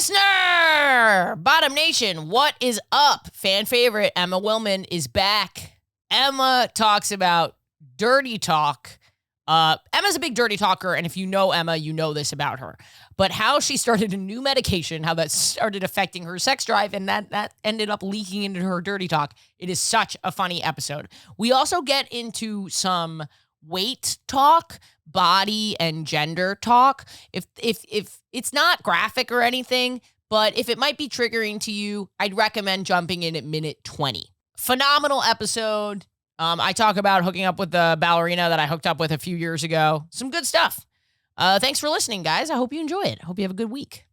Listener! Bottom Nation, what is up? Fan favorite Emma Willmann is back. Emma talks about dirty talk. Emma's a big dirty talker, and if you know Emma, you know this about her. But how she started a new medication, how that started affecting her sex drive, and that ended up leaking into her dirty talk. It is such a funny episode. We also get into some weight talk, body and gender talk. If it's not graphic or anything, but if it might be triggering to you, I'd recommend jumping in at minute 20. Phenomenal episode. I talk about hooking up with the ballerina that I hooked up with a few years ago. Some good stuff. Thanks for listening, guys. I hope you enjoy it. I hope you have a good week.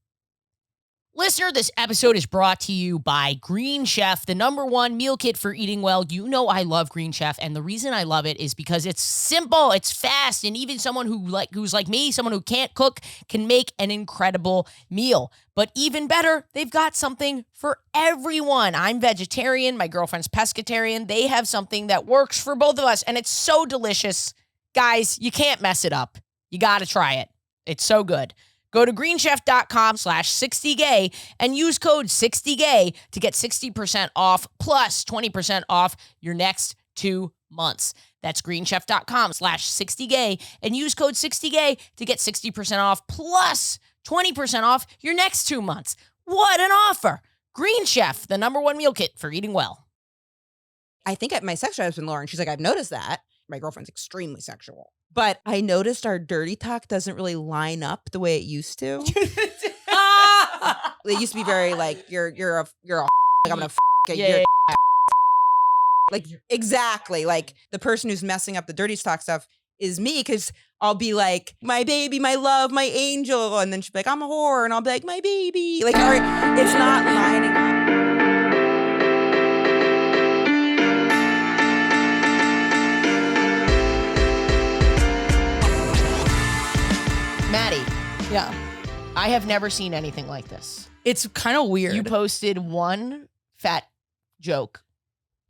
Listener, this episode is brought to you by Green Chef, the #1 meal kit for eating well. You know I love Green Chef, and the reason I love it is because it's simple, it's fast, and even someone who's like me, someone who can't cook, can make an incredible meal. But even better, they've got something for everyone. I'm vegetarian, my girlfriend's pescatarian. They have something that works for both of us, and it's so delicious. Guys, you can't mess it up. You got to try it. It's so good. Go to greenchef.com/60gay and use code 60gay to get 60% off plus 20% off your next 2 months. That's greenchef.com/60gay and use code 60gay to get 60% off plus 20% off your next 2 months. What an offer. Green Chef, the #1 meal kit for eating well. I think my sex drive has been lowering. She's like, I've noticed that. My girlfriend's extremely sexual. But I noticed our dirty talk doesn't really line up the way it used to. It used to be very like, you're a like, I'm gonna Yeah. Like, exactly. Like, the person who's messing up the dirty talk stuff is me, because I'll be like, my baby, my love, my angel. And then she'll be like, I'm a whore. And I'll be like, my baby. Like, it's not lining up. Maddie, Yeah. I have never seen anything like this. It's kind of weird. You posted one fat joke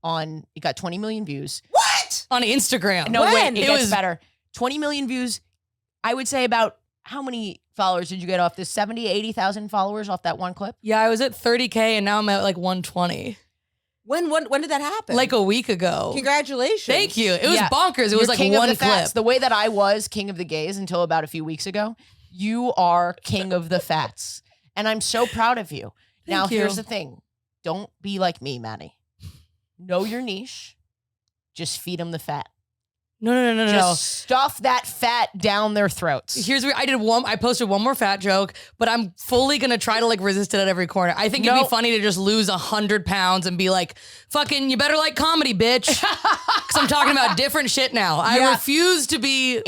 it got 20 million views. What? on Instagram. No, When? wait, it gets better. 20 million views. I would say about how many followers did you get off this? 70, 80,000 followers off that one clip? Yeah, I was at 30K and now I'm at like 120. When did that happen? Like a week ago. Congratulations. Thank you. It was Yeah. bonkers. It You're was like king one of the clip. fats. The way that I was king of the gays until about a few weeks ago, you are king of the fats. And I'm so proud of you. Now, you. here's the thing. Don't be like me, Maddie. Know your niche. Just feed them the fat. No. Just stuff that fat down their throats. Here's where I posted one more fat joke, but I'm fully gonna try to like resist it at every corner. I think it'd be funny to just lose 100 pounds and be like, fucking, you better like comedy, bitch. Cause I'm talking about different shit now. I refuse to be.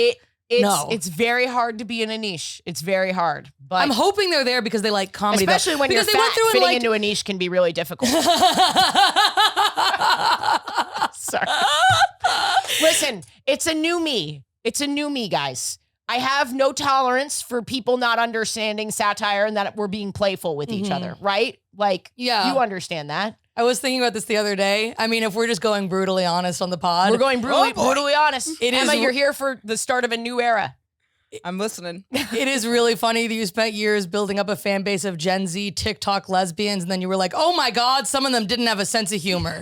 It's very hard to be in a niche. It's very hard. But I'm hoping they're there because they like comedy. Especially when you're fat, fitting into a niche can be really difficult. Sorry. Listen, it's a new me. It's a new me, guys. I have no tolerance for people not understanding satire and that we're being playful with each other, right? Like, you understand that. I was thinking about this the other day. I mean, if we're just going brutally honest on the pod. We're going brutally honest. Emma, is- you're here for the start of a new era. I'm listening. It is really funny that you spent years building up a fan base of Gen Z TikTok lesbians, and then you were like, oh my God, some of them didn't have a sense of humor.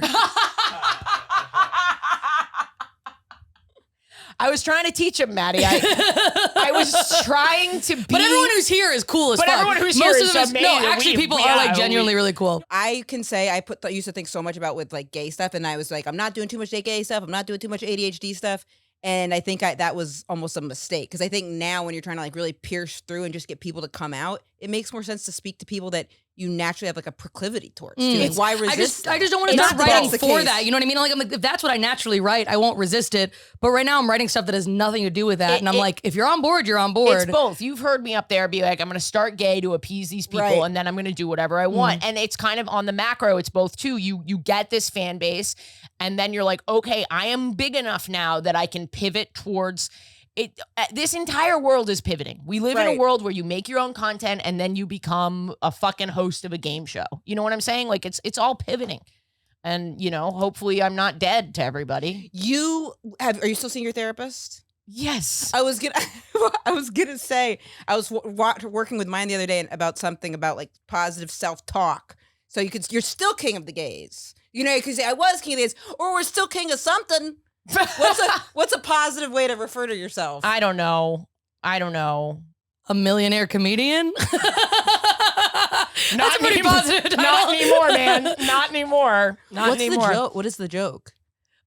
I was trying to teach him, Maddie. I was trying to be. But everyone who's here is cool as fuck. But everyone who's here is amazing. No, actually, people are like genuinely really cool. I can say I used to think so much about with like gay stuff, and I was like, I'm not doing too much gay stuff. I'm not doing too much ADHD stuff. And I think that was almost a mistake, because I think now when you're trying to like really pierce through and just get people to come out, it makes more sense to speak to people that you naturally have like a proclivity towards. Like, why resist? I just don't want to start writing for that. You know what I mean? I'm like, if that's what I naturally write, I won't resist it. But right now I'm writing stuff that has nothing to do with that. And I'm like, if you're on board, you're on board. It's both. You've heard me up there be like, I'm going to start gay to appease these people, and then I'm going to do whatever I want. And it's kind of on the macro. It's both too. You get this fan base, and then you're like, okay, I am big enough now that I can pivot towards it. This entire world is pivoting. We live in a world where you make your own content and then you become a fucking host of a game show. You know what I'm saying? Like it's all pivoting. And, you know, hopefully I'm not dead to everybody. Are you still seeing your therapist? Yes. I was gonna say I was working with mine the other day about something about like positive self-talk. So you're still king of the gays. You know, you can say I was king of the gays, or we're still king of something. What's a positive way to refer to yourself? I don't know. A millionaire comedian? Not pretty anymore. positive title. Not anymore, man. Not anymore. Not What's anymore. the joke? What is the joke?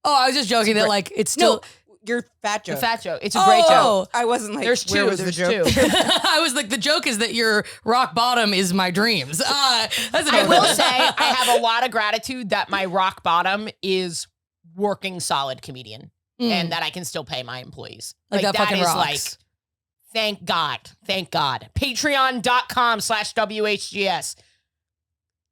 Oh, I was just joking that like it's still. No, your fat joke. The fat joke. It's a great joke. I wasn't like, There's where two. was There's the joke? two. I was like, the joke is that your rock bottom is my dreams. That's I will say I have a lot of gratitude that my rock bottom is working solid comedian and that I can still pay my employees. Like that fucking is rocks. like, thank God. Thank God. Patreon.com/WHGS.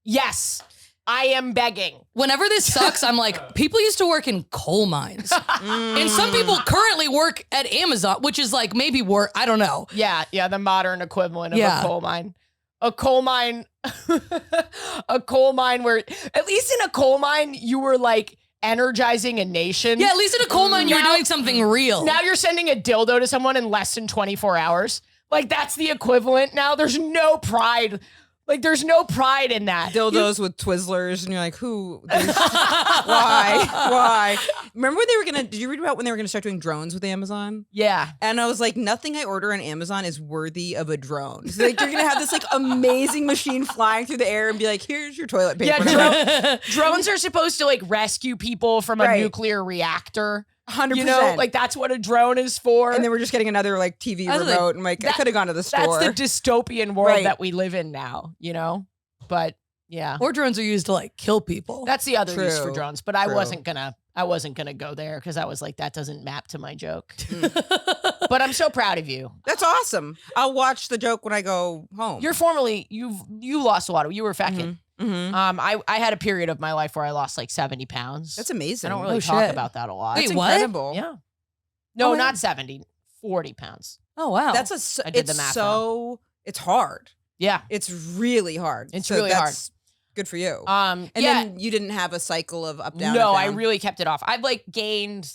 Yes, I am begging. Whenever this sucks, I'm like, people used to work in coal mines. And some people currently work at Amazon, which is like maybe work. I don't know. Yeah, the modern equivalent of a coal mine. A coal mine where, at least in a coal mine, you were like energizing a nation. Yeah, at least in a coal mine, you're Now- doing something real. Now you're sending a dildo to someone in less than 24 hours. Like, that's the equivalent now. There's no pride. Like, there's no pride in that. Dildos with Twizzlers, and you're like, who? Why? Remember when they were did you read about when they were gonna start doing drones with Amazon? Yeah. And I was like, nothing I order on Amazon is worthy of a drone. So like, you're gonna have this like amazing machine flying through the air and be like, here's your toilet paper. Yeah, drones are supposed to like rescue people from a Right. nuclear reactor. 100%. You know, like that's what a drone is for. and then we're just getting another like TV I was remote. like, and like, I that- could have gone to the store. That's the dystopian world Right. that we live in now, you know? But yeah. Or drones are used to like kill people. That's the other use for True. drones. But I True. wasn't gonna go there because I was like, that doesn't map to my joke. But I'm so proud of you. That's awesome. I'll watch the joke when I go home. You're formerly you lost a lot of you were a fat kid. Mhm. I had a period of my life where I lost like 70 pounds. That's amazing. I don't really Oh, talk shit. about that a lot. That's Wait, what? incredible. Yeah. No, Oh, not 70, 40 pounds. Oh, wow. That's I did the it's math so it's hard. Yeah. It's really hard. It's So really hard. that's good for you. And then you didn't have a cycle of up down. no, up, I down. really kept it off. I've like gained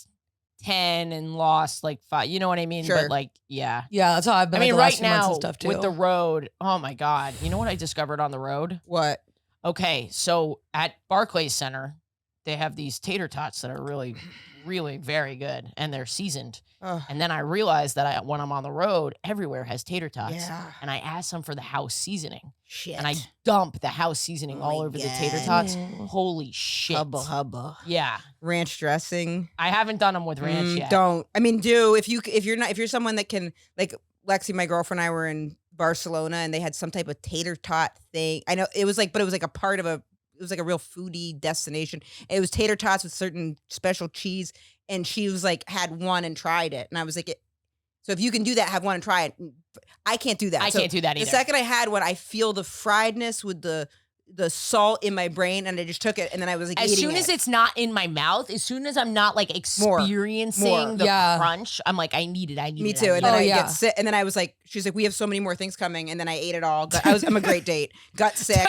10 and lost like 5. You know what I mean? Sure. But like, yeah. yeah, that's how I've been. I mean, like, the last right few months now and stuff too. with the road, oh my God. You know what I discovered on the road? What? Okay, so at Barclays Center, they have these tater tots that are really, really very good, and they're seasoned. Ugh. And then I realized that when I'm on the road, everywhere has tater tots. Yeah. And I asked them for the house seasoning, Shit. and I dump the house seasoning Oh all my over the tater God. tots. Holy shit! hubba. Yeah, Ranch dressing. I haven't done them with ranch yet. Don't. I mean, do if you're someone that can, like Lexi, my girlfriend, and I were in Barcelona and they had some type of tater tot thing. I know it was like, but it was like a part of it was like a real foodie destination. It was tater tots with certain special cheese, and she was like had one and tried it, and I was like, so if you can do that, have one and try it. I can't do that. I can't do that either. The second I had one, I feel the friedness with the salt in my brain, and I just took it, and then I was like, As eating soon as it. it's not in my mouth, as soon as I'm not like experiencing More. the Yeah. crunch, I'm like, I need it. Me it, too. I And need then Oh, I yeah. get sick. And then I was like, she's like, we have so many more things coming. And then I ate it all. I'm a great date. Got sick.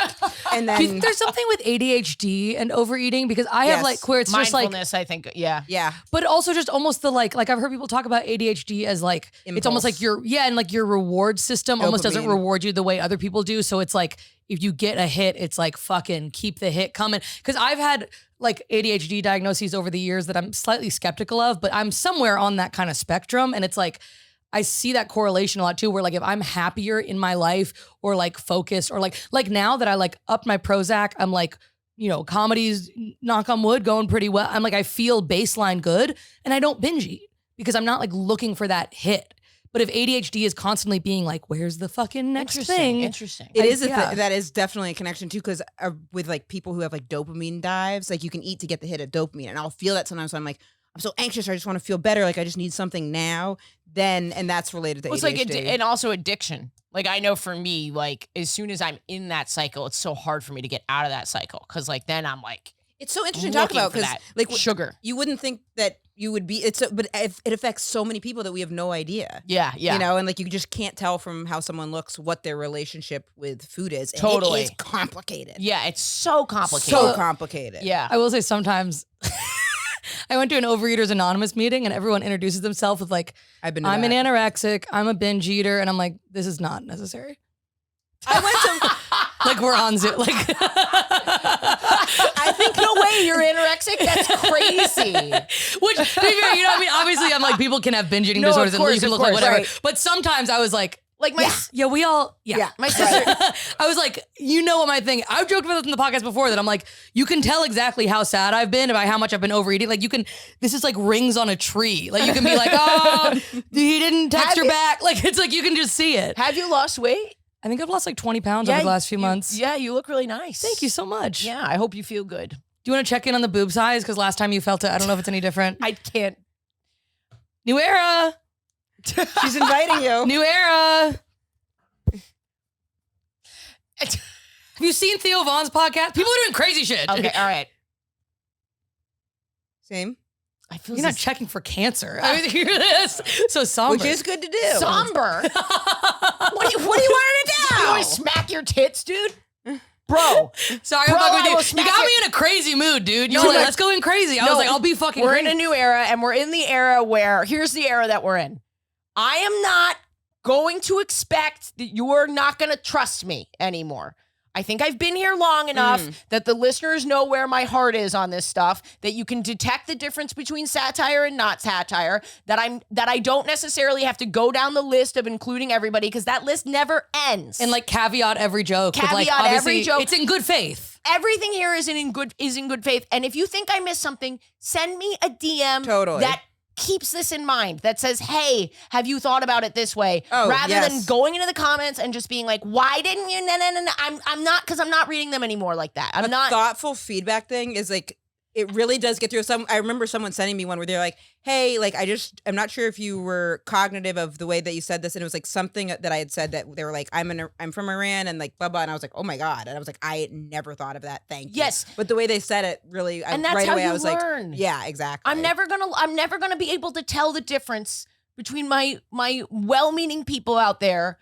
And Do you think then, there's something with ADHD and overeating? Because I have Yes. like where it's just like, Mindfulness, I think, yeah. yeah. but also just almost the like I've heard people talk about ADHD as like it's almost like Impulse. and like your reward system almost doesn't Dopamine. reward you the way other people do. So it's like if you get a hit, it's like fucking keep the hit coming. Because I've had like ADHD diagnoses over the years that I'm slightly skeptical of, but I'm somewhere on that kind of spectrum, and it's like I see that correlation a lot too, where like if I'm happier in my life or like focused or like now that I like upped my Prozac, I'm like, you know, comedy's knock on wood going pretty well. I'm like, I feel baseline good and I don't binge eat because I'm not like looking for that hit. But if ADHD is constantly being like, where's the fucking next thing? Interesting. It is yeah. that is definitely a connection too, because with like people who have like dopamine dives, like you can eat to get the hit of dopamine, and I'll feel that sometimes. So I'm like, I'm so anxious, or I just want to feel better, like I just need something now. And that's related to Well, it's ADHD. like, and also addiction. Like, I know for me, like, as soon as I'm in that cycle, it's so hard for me to get out of that cycle. Cause like, then I'm like, It's so interesting to talk looking about for because that like sugar. you wouldn't think that you would be. But it affects so many people that we have no idea. Yeah. Yeah. You know, and like you just can't tell from how someone looks what their relationship with food is. And Totally. it is complicated. Yeah. It's so complicated. So complicated. Yeah. I will say sometimes I went to an Overeaters Anonymous meeting and everyone introduces themselves with like, I've been to I'm that. an anorexic, I'm a binge eater. And I'm like, this is not necessary. I went to. Like we're on Zoom. Like, I think no way you're anorexic. That's crazy. which, to be fair, you know what I mean? Obviously, I'm like, people can have binge eating No, of disorders and course, you can of look like course, whatever. right. But sometimes I was like, Like my yeah, we all, my sister. I was like, you know what my thing, I've joked about this in the podcast before that I'm like, you can tell exactly how sad I've been by how much I've been overeating. Like you can, this is like rings on a tree. Like you can be like, oh, he didn't text her back. Like it's like, you can just see it. Have you lost weight? I think I've lost like 20 pounds over the last few months. Yeah, you look really nice. Thank you so much. Yeah, I hope you feel good. Do you want to check in on the boob size? Because last time you felt it, I don't know if it's any different. I can't. New era. She's inviting you. New era. Have you seen Theo Vaughn's podcast? People are doing crazy shit. Okay, all right. Same. I feel You're not checking for cancer. I mean, you're this. So somber. Which is good to do. somber. What do you want to do? You want to smack your tits, dude? Bro. Sorry, Bro, I'm fucking I will with you. You smack got it. me in a crazy mood, dude. You No, were like, no. let's go in crazy. I was like, I'll be fucking We're crazy. in a new era, and we're in the era where, here's the era that we're in. I am not going to expect that you are not going to trust me anymore. I think I've been here long enough that the listeners know where my heart is on this stuff, that you can detect the difference between satire and not satire, that I don't necessarily have to go down the list of including everybody because that list never ends. And like caveat every joke. with, like, Caveat obviously, every joke. It's in good faith. Everything here is in good faith. And if you think I missed something, send me a DM Totally. that keeps this in mind, that says, hey, have you thought about it this way? Oh, rather than yes. going into the comments and just being like, why didn't you? No. I'm not, because I'm not reading them anymore like that. I'm not. Thoughtful feedback thing is like, it really does get through. I remember someone sending me one where they're like, hey, like, I'm not sure if you were cognitive of the way that you said this. And it was like something that I had said that they were like, I'm from Iran and like, blah, blah. And I was like, oh my God. And I was like, I never thought of that. Thank you. Yes. But the way they said it really, And that's right how away, you I was learn. like, yeah, exactly. I'm never gonna be able to tell the difference between my well-meaning people out there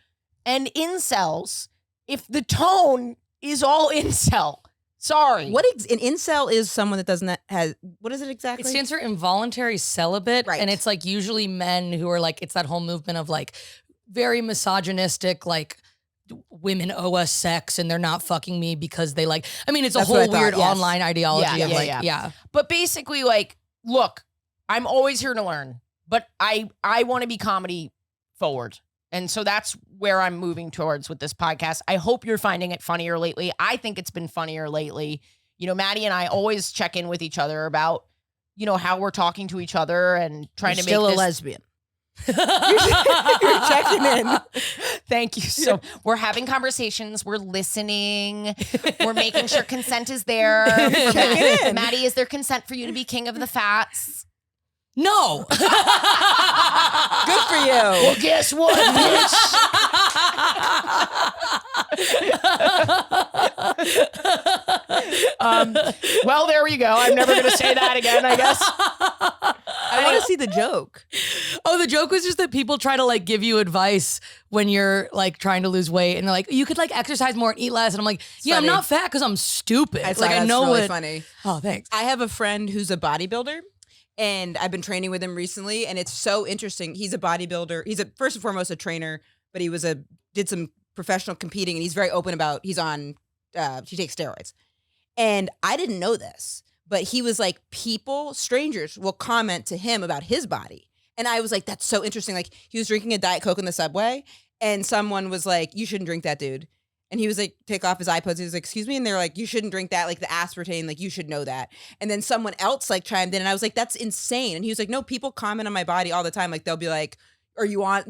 and incels if the tone is all incel. Sorry. An incel is someone that doesn't have, what is it exactly? It stands for involuntary celibate. Right. And it's like usually men who are like, it's that whole movement of like very misogynistic, like women owe us sex and they're not fucking me because they like, I mean, it's a That's what I whole thought, weird yes. online ideology of like, yeah. But basically, like, look, I'm always here to learn, but I want to be comedy forward. And so that's where I'm moving towards with this podcast. I hope you're finding it funnier lately. I think it's been funnier lately. You know, Maddie and I always check in with each other about, you know, how we're talking to each other and trying to make still this. a lesbian. You're checking in. Thank you. So we're having conversations. We're listening. We're making sure consent is there. Check in. Maddie, is there consent for you to be king of the fats? No. Good for you. Well, guess what, bitch? Well, there we go. I'm never going to say that again, I guess. I want to see the joke. Oh, the joke was just that people try to like give you advice when you're like trying to lose weight and they're like, you could like exercise more and eat less. And I'm like, yeah, funny. I'm not fat because I'm stupid. I Like I know really what. funny. Oh, thanks. I have a friend who's a bodybuilder. And I've been training with him recently, and it's so interesting. He's a bodybuilder. He's first and foremost a trainer, but he did some professional competing, and he's very open about he takes steroids. And I didn't know this, but he was like, strangers will comment to him about his body. And I was like, that's so interesting. Like he was drinking a Diet Coke in the subway, and someone was like, you shouldn't drink that, dude. And he was like, take off his iPods. He was like, excuse me. And they're like, you shouldn't drink that. Like the aspartame, like you should know that. And then someone else like chimed in and I was like, that's insane. And he was like, no, people comment on my body all the time. Like they'll be like, do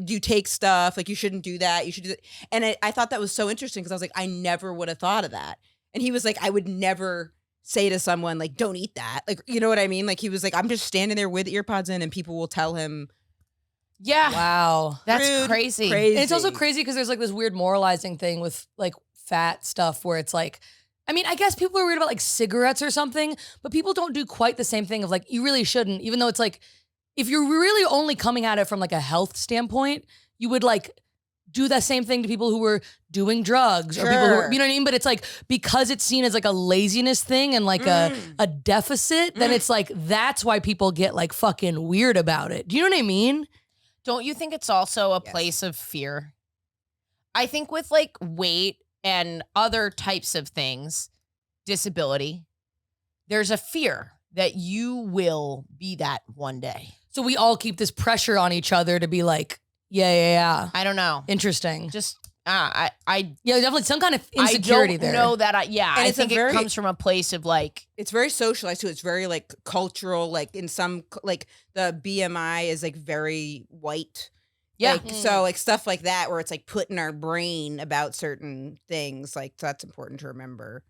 you take stuff? Like you shouldn't do that. You should do that. And I thought that was so interesting because I was like, I never would have thought of that. And he was like, I would never say to someone like, don't eat that. Like, you know what I mean? Like he was like, I'm just standing there with earpods in and people will tell him. Yeah. Wow. That's Rude, crazy. And it's also crazy because there's like this weird moralizing thing with like fat stuff where it's like, I mean, I guess people are weird about like cigarettes or something, but people don't do quite the same thing of like, you really shouldn't, even though it's like, if you're really only coming at it from like a health standpoint, you would like do that same thing to people who were doing drugs or people who were, you know what I mean? But it's like, because it's seen as like a laziness thing and like a deficit, then it's like, that's why people get like fucking weird about it. Do you know what I mean? Don't you think it's also a place of fear? I think with like weight and other types of things, disability, there's a fear that you will be that one day. So we all keep this pressure on each other to be like, yeah. I don't know. Interesting. Just, yeah, definitely some kind of insecurity there. I don't know that and I think it comes from a place of like. It's very socialized too. It's very like cultural, like in some, like the BMI is like very white. Yeah. Like, so like stuff like that where it's like put in our brain about certain things. Like, so that's important to remember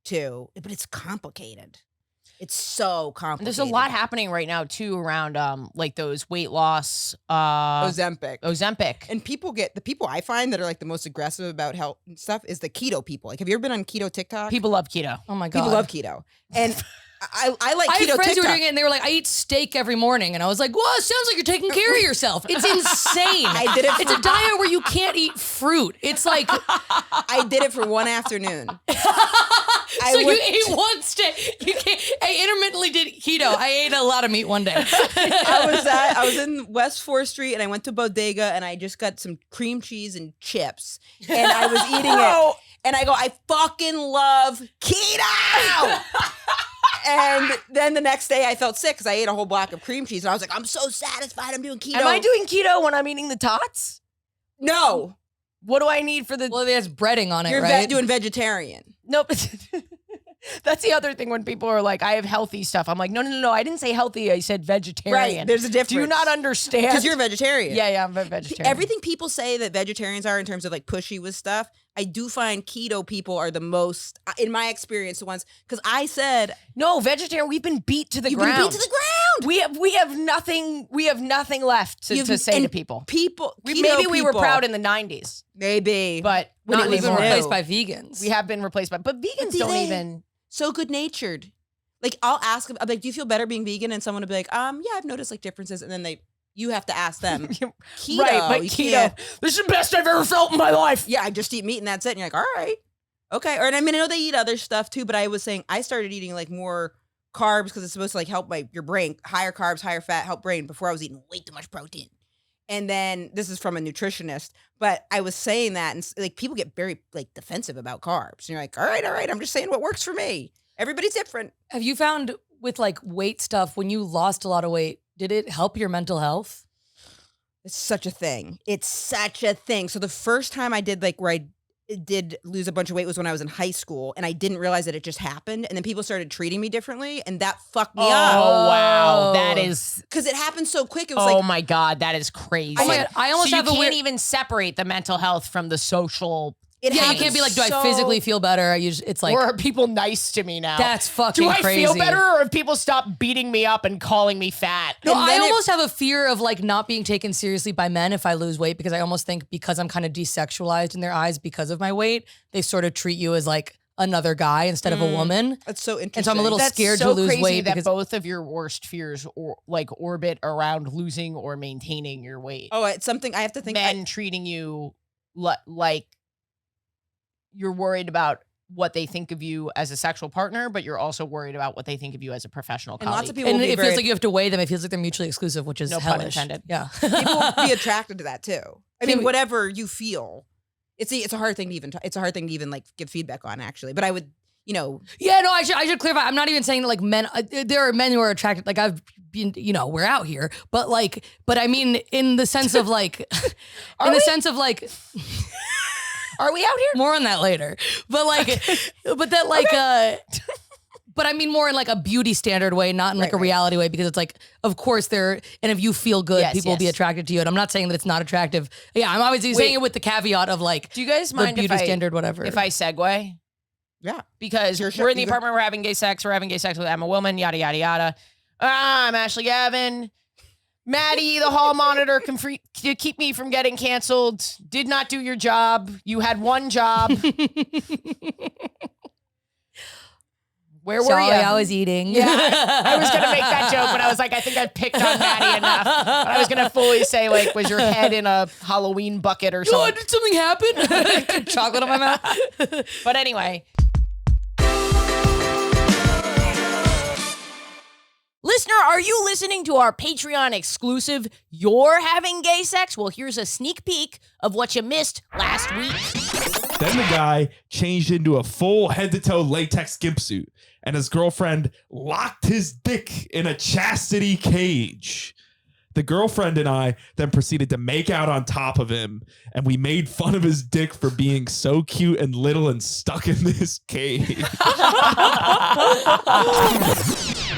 too. But it's complicated. It's so complicated. There's a lot happening right now too around like those weight loss Ozempic. And the people I find that are like the most aggressive about health and stuff is the keto people. Like, have you ever been on keto TikTok? People love keto. Oh my God. People love keto. And I like keto I had friends TikTok. who were doing it and they were like, I eat steak every morning. And I was like, well, it sounds like you're taking care of yourself. It's insane. I did it It's a diet where you can't eat fruit. It's like. I did it for one afternoon. You ate one steak. You can't. I intermittently did keto. I ate a lot of meat one day. I was in West 4th Street and I went to Bodega and I just got some cream cheese and chips and I was eating it and I go, I fucking love keto. And then the next day I felt sick because I ate a whole block of cream cheese and I was like, I'm so satisfied I'm doing keto. Am I doing keto when I'm eating the tots? No. What do I need for the? Well, there's breading on it, You're right? doing vegetarian. Nope. That's the other thing when people are like, I have healthy stuff. I'm like, no. I didn't say healthy. I said vegetarian. Right. There's a difference. Do you not understand? Because you're a vegetarian. Yeah, I'm a vegetarian. Everything people say that vegetarians are in terms of like pushy with stuff, I do find keto people are the most, in my experience, the ones, because I said. No, vegetarian, we've been beat to the ground. You've been beat to the ground. We have nothing left to say to people. Maybe we were proud in the 90s. Maybe. But when not it was anymore. replaced by vegans. We have been replaced by, but vegans don't even. So good natured. Like I'll ask, I'm like, do you feel better being vegan? And someone will be like, yeah, I've noticed like differences. And then you have to ask them. Keto, right, but keto. This is the best I've ever felt in my life. Yeah, I just eat meat and that's it. And you're like, all right, okay. Or and I mean, I know they eat other stuff too, but I was saying I started eating like more carbs because it's supposed to like help your brain, higher carbs, higher fat, help brain. Before I was eating way too much protein. And then this is from a nutritionist, but I was saying that and like people get very like defensive about carbs. And you're like, all right, I'm just saying what works for me. Everybody's different. Have you found with like weight stuff, when you lost a lot of weight, did it help your mental health? It's such a thing. So the first time I did like where I did lose a bunch of weight was when I was in high school and I didn't realize that it just happened. And then people started treating me differently and that fucked me up. Oh, wow. That is. Because it happened so quick. It was oh my God, that is crazy. Oh my God, I almost so have you a can't weird. even separate the mental health from the social. You can't be like, do I physically feel better? It's like, or are people nice to me now? That's fucking crazy. Do I crazy. feel better, or have people stopped beating me up and calling me fat? No, I almost have a fear of like not being taken seriously by men if I lose weight because I almost think because I'm kind of desexualized in their eyes because of my weight, they sort of treat you as like another guy instead of a woman. That's so interesting. And so I'm a little scared so to lose crazy weight that because both of your worst fears orbit around losing or maintaining your weight. Oh, it's something I have to think. Men treating you like you're worried about what they think of you as a sexual partner, but you're also worried about what they think of you as a professional colleague. And lots of people and will be it feels like you have to weigh them. It feels like they're mutually exclusive, which is No pun hellish. intended. Yeah. people will be attracted to that too. I mean, whatever you feel, it's a hard thing to even like give feedback on actually. But I would, Yeah, no, I should clarify. I'm not even saying that like men, there are men who are attracted. Like I've been, we're out here, but I mean, in the sense of like, Are we out here? More on that later. But but I mean more in like a beauty standard way, not in like a reality way, because it's like, of course and if you feel good, people will be attracted to you. And I'm not saying that it's not attractive. Yeah, I'm obviously saying it with the caveat of like, do you guys mind the beauty standard, whatever. If I segue? Yeah. Because we're in the apartment, we're having gay sex with Emma Willmann, yada, yada, yada. I'm Ashley Gavin. Maddie, the hall monitor, can keep me from getting canceled. Did not do your job. You had one job. Where were Sorry, you? I was eating. Yeah, I was going to make that joke, but I was like, I think I've picked on Maddie enough. But I was going to fully say, like, was your head in a Halloween bucket or something? Did something happen? Chocolate on my mouth. But anyway. Listener, are you listening to our Patreon exclusive You're Having Gay Sex? Well, here's a sneak peek of what you missed last week. Then the guy changed into a full head-to-toe latex gimp suit, and his girlfriend locked his dick in a chastity cage. The girlfriend and I then proceeded to make out on top of him, and we made fun of his dick for being so cute and little and stuck in this cage.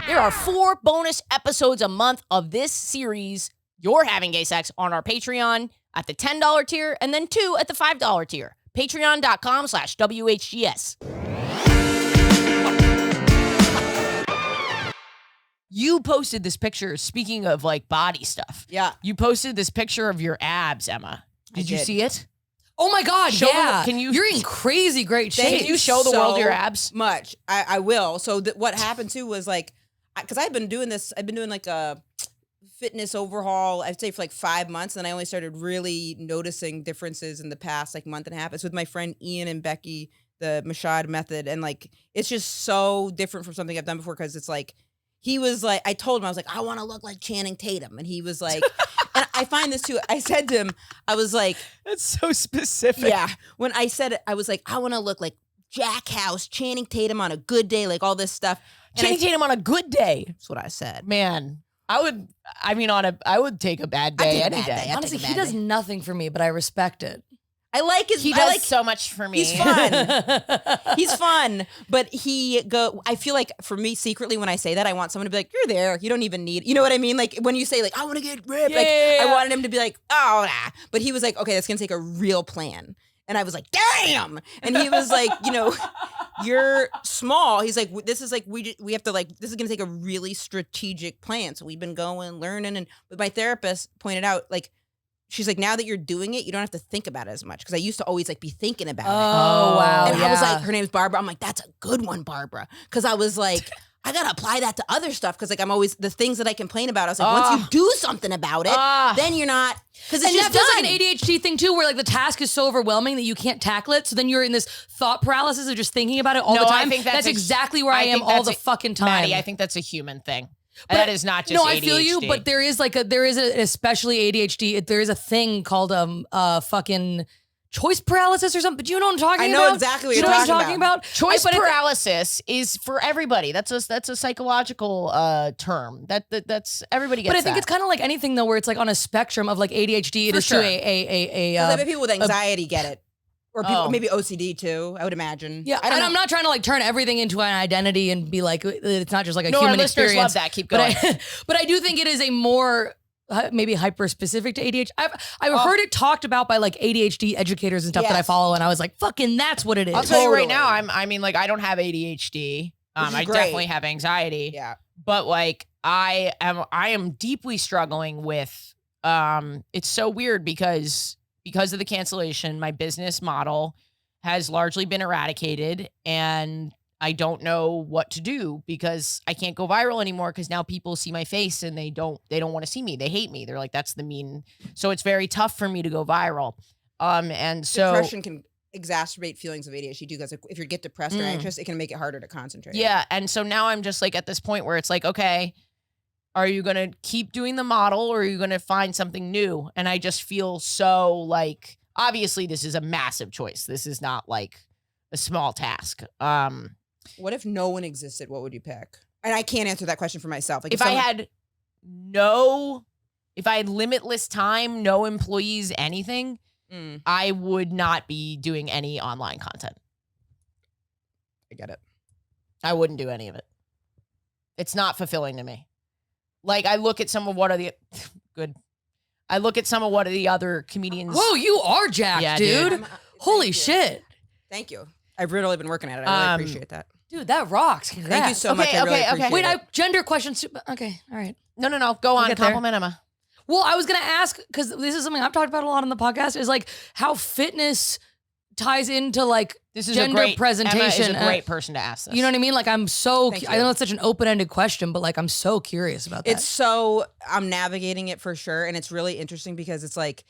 There are 4 bonus episodes a month of this series, You're Having Gay Sex, on our Patreon at the $10 tier, and then 2 at the $5 tier. Patreon.com/WHGS. You posted this picture, speaking of like body stuff. Yeah. You posted this picture of your abs, Emma. Did you see it? Oh my God, Show yeah. them- You're in crazy great Thank shape. Can you show the world your abs? Much. I will. So what happened too was like, because I've been doing like a fitness overhaul, I'd say for like 5 months, and I only started really noticing differences in the past like month and a half. It's with my friend Ian and Becky, the Mashad method, and like it's just so different from something I've done before, because it's like he was like, I told him, I was like, I want to look like Channing Tatum, and he was like, and I find this too, I said to him, I was like, That's so specific. yeah, when I said it, I was like, I want to look like Jack House, Channing Tatum on a good day, like all this stuff. And Channing Tatum on a good day. That's what I said. Man, I would take a bad day take a any bad day. day. Honestly, take a he bad does day. nothing for me, but I respect it. I like his. He I does like, so much for me. He's fun. He's fun, but I feel like for me, secretly, when I say that, I want someone to be like, "You're there. You don't even need." You know what I mean? Like when you say, "Like I want to get ripped," I wanted him to be like, "Oh, nah." But he was like, "Okay, that's gonna take a real plan." And I was like, "Damn!" And he was like, "You're small." He's like, "This is like we have to like this is gonna take a really strategic plan." So we've been going, learning, and but my therapist pointed out like. She's like, now that you're doing it, you don't have to think about it as much. Because I used to always like be thinking about it. Oh, wow. And I was like, her name's Barbara. I'm like, that's a good one, Barbara. Because I was like, I got to apply that to other stuff. Because like I'm always, the things that I complain about, I was like, once you do something about it, then you're not, because it's And just that feels done. like an ADHD thing too, where like the task is so overwhelming that you can't tackle it. So then you're in this thought paralysis of just thinking about it all the time. I think that's exactly where I am think all that's the fucking time. Maddie, I think that's a human thing. But that is not just no, ADHD. I feel you, but there is especially ADHD. There is a thing called fucking choice paralysis or something. Do you know what I'm talking about? I know exactly what Do you you're know what I'm talking talking about. Choice paralysis is for everybody. That's a psychological term. That's everybody gets. But I think that. it's kind of like anything though, where it's like on a spectrum of like ADHD. It For is sure. to a Because I bet people with anxiety get it. Or people, maybe OCD too, I would imagine. yeah. And I'm not trying to like turn everything into an identity and be like it's not just like a no, human our listeners experience. love that. Keep going. But I do think it is a more maybe hyper specific to ADHD. I've heard it talked about by like ADHD educators and stuff that I Yes. follow, and I was like, fucking, that's what it is. I'll tell you right Totally. now. I mean, like I don't have ADHD. Which is I great. definitely have anxiety. Yeah. But like I am deeply struggling with. It's so weird because of the cancellation, my business model has largely been eradicated, and I don't know what to do because I can't go viral anymore because now people see my face and they don't want to see me. They hate me. They're like, that's the mean. So it's very tough for me to go viral. And so Depression can exacerbate feelings of ADHD too, because if you get depressed or anxious, it can make it harder to concentrate. yeah. And so now I'm just like at this point where it's like, okay, are you going to keep doing the model or are you going to find something new? And I just feel so like, obviously this is a massive choice. This is not like a small task. What if no one existed? What would you pick? And I can't answer that question for myself. Like if I had limitless time, no employees, anything, I would not be doing any online content. I get it. I wouldn't do any of it. It's not fulfilling to me. Like I look at some of what are the I look at some of what are the other comedians. Whoa, you are jacked, Yeah, dude. dude. Holy Thank you. shit. Thank you. I've really been working at it. I really appreciate that. Dude, that rocks. Congrats. Thank you so much. I really okay, okay. appreciate Wait, it. gender questions. Okay, all right. No. Go on. get there. Compliment Emma. Well, I was gonna ask, because this is something I've talked about a lot on the podcast, is like how fitness ties into like This is gender a great presentation. Emma is a great person to ask this. You know what I mean? Like I'm so, Thank I you. know it's such an open-ended question, but like I'm so curious about that. It's so, I'm navigating it for sure. And it's really interesting because it's like,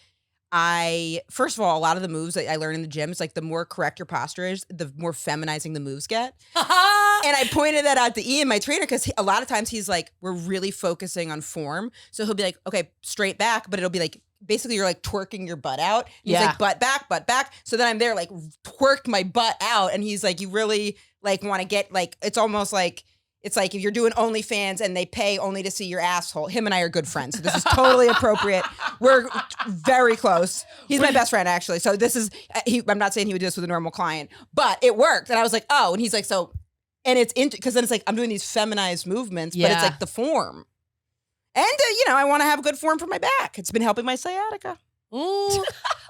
first of all, a lot of the moves that I learn in the gym, it's like the more correct your posture is, the more feminizing the moves get. And I pointed that out to Ian, my trainer, because a lot of times he's like, we're really focusing on form. So he'll be like, okay, straight back, but it'll be like, basically you're like twerking your butt out. He's Yeah. like, butt back. So then I'm there like twerked my butt out. And he's like, you really like want to get like, it's almost like, it's like if you're doing OnlyFans and they pay only to see your asshole. Him and I are good friends. So this is totally appropriate. We're very close. He's my best friend, actually. So this is, I'm not saying he would do this with a normal client, but it worked. And I was like, oh, and he's like, so, and it's because then it's like, I'm doing these feminized movements, but it's Yeah. like the form. And, I want to have good form for my back. It's been helping my sciatica. Ooh,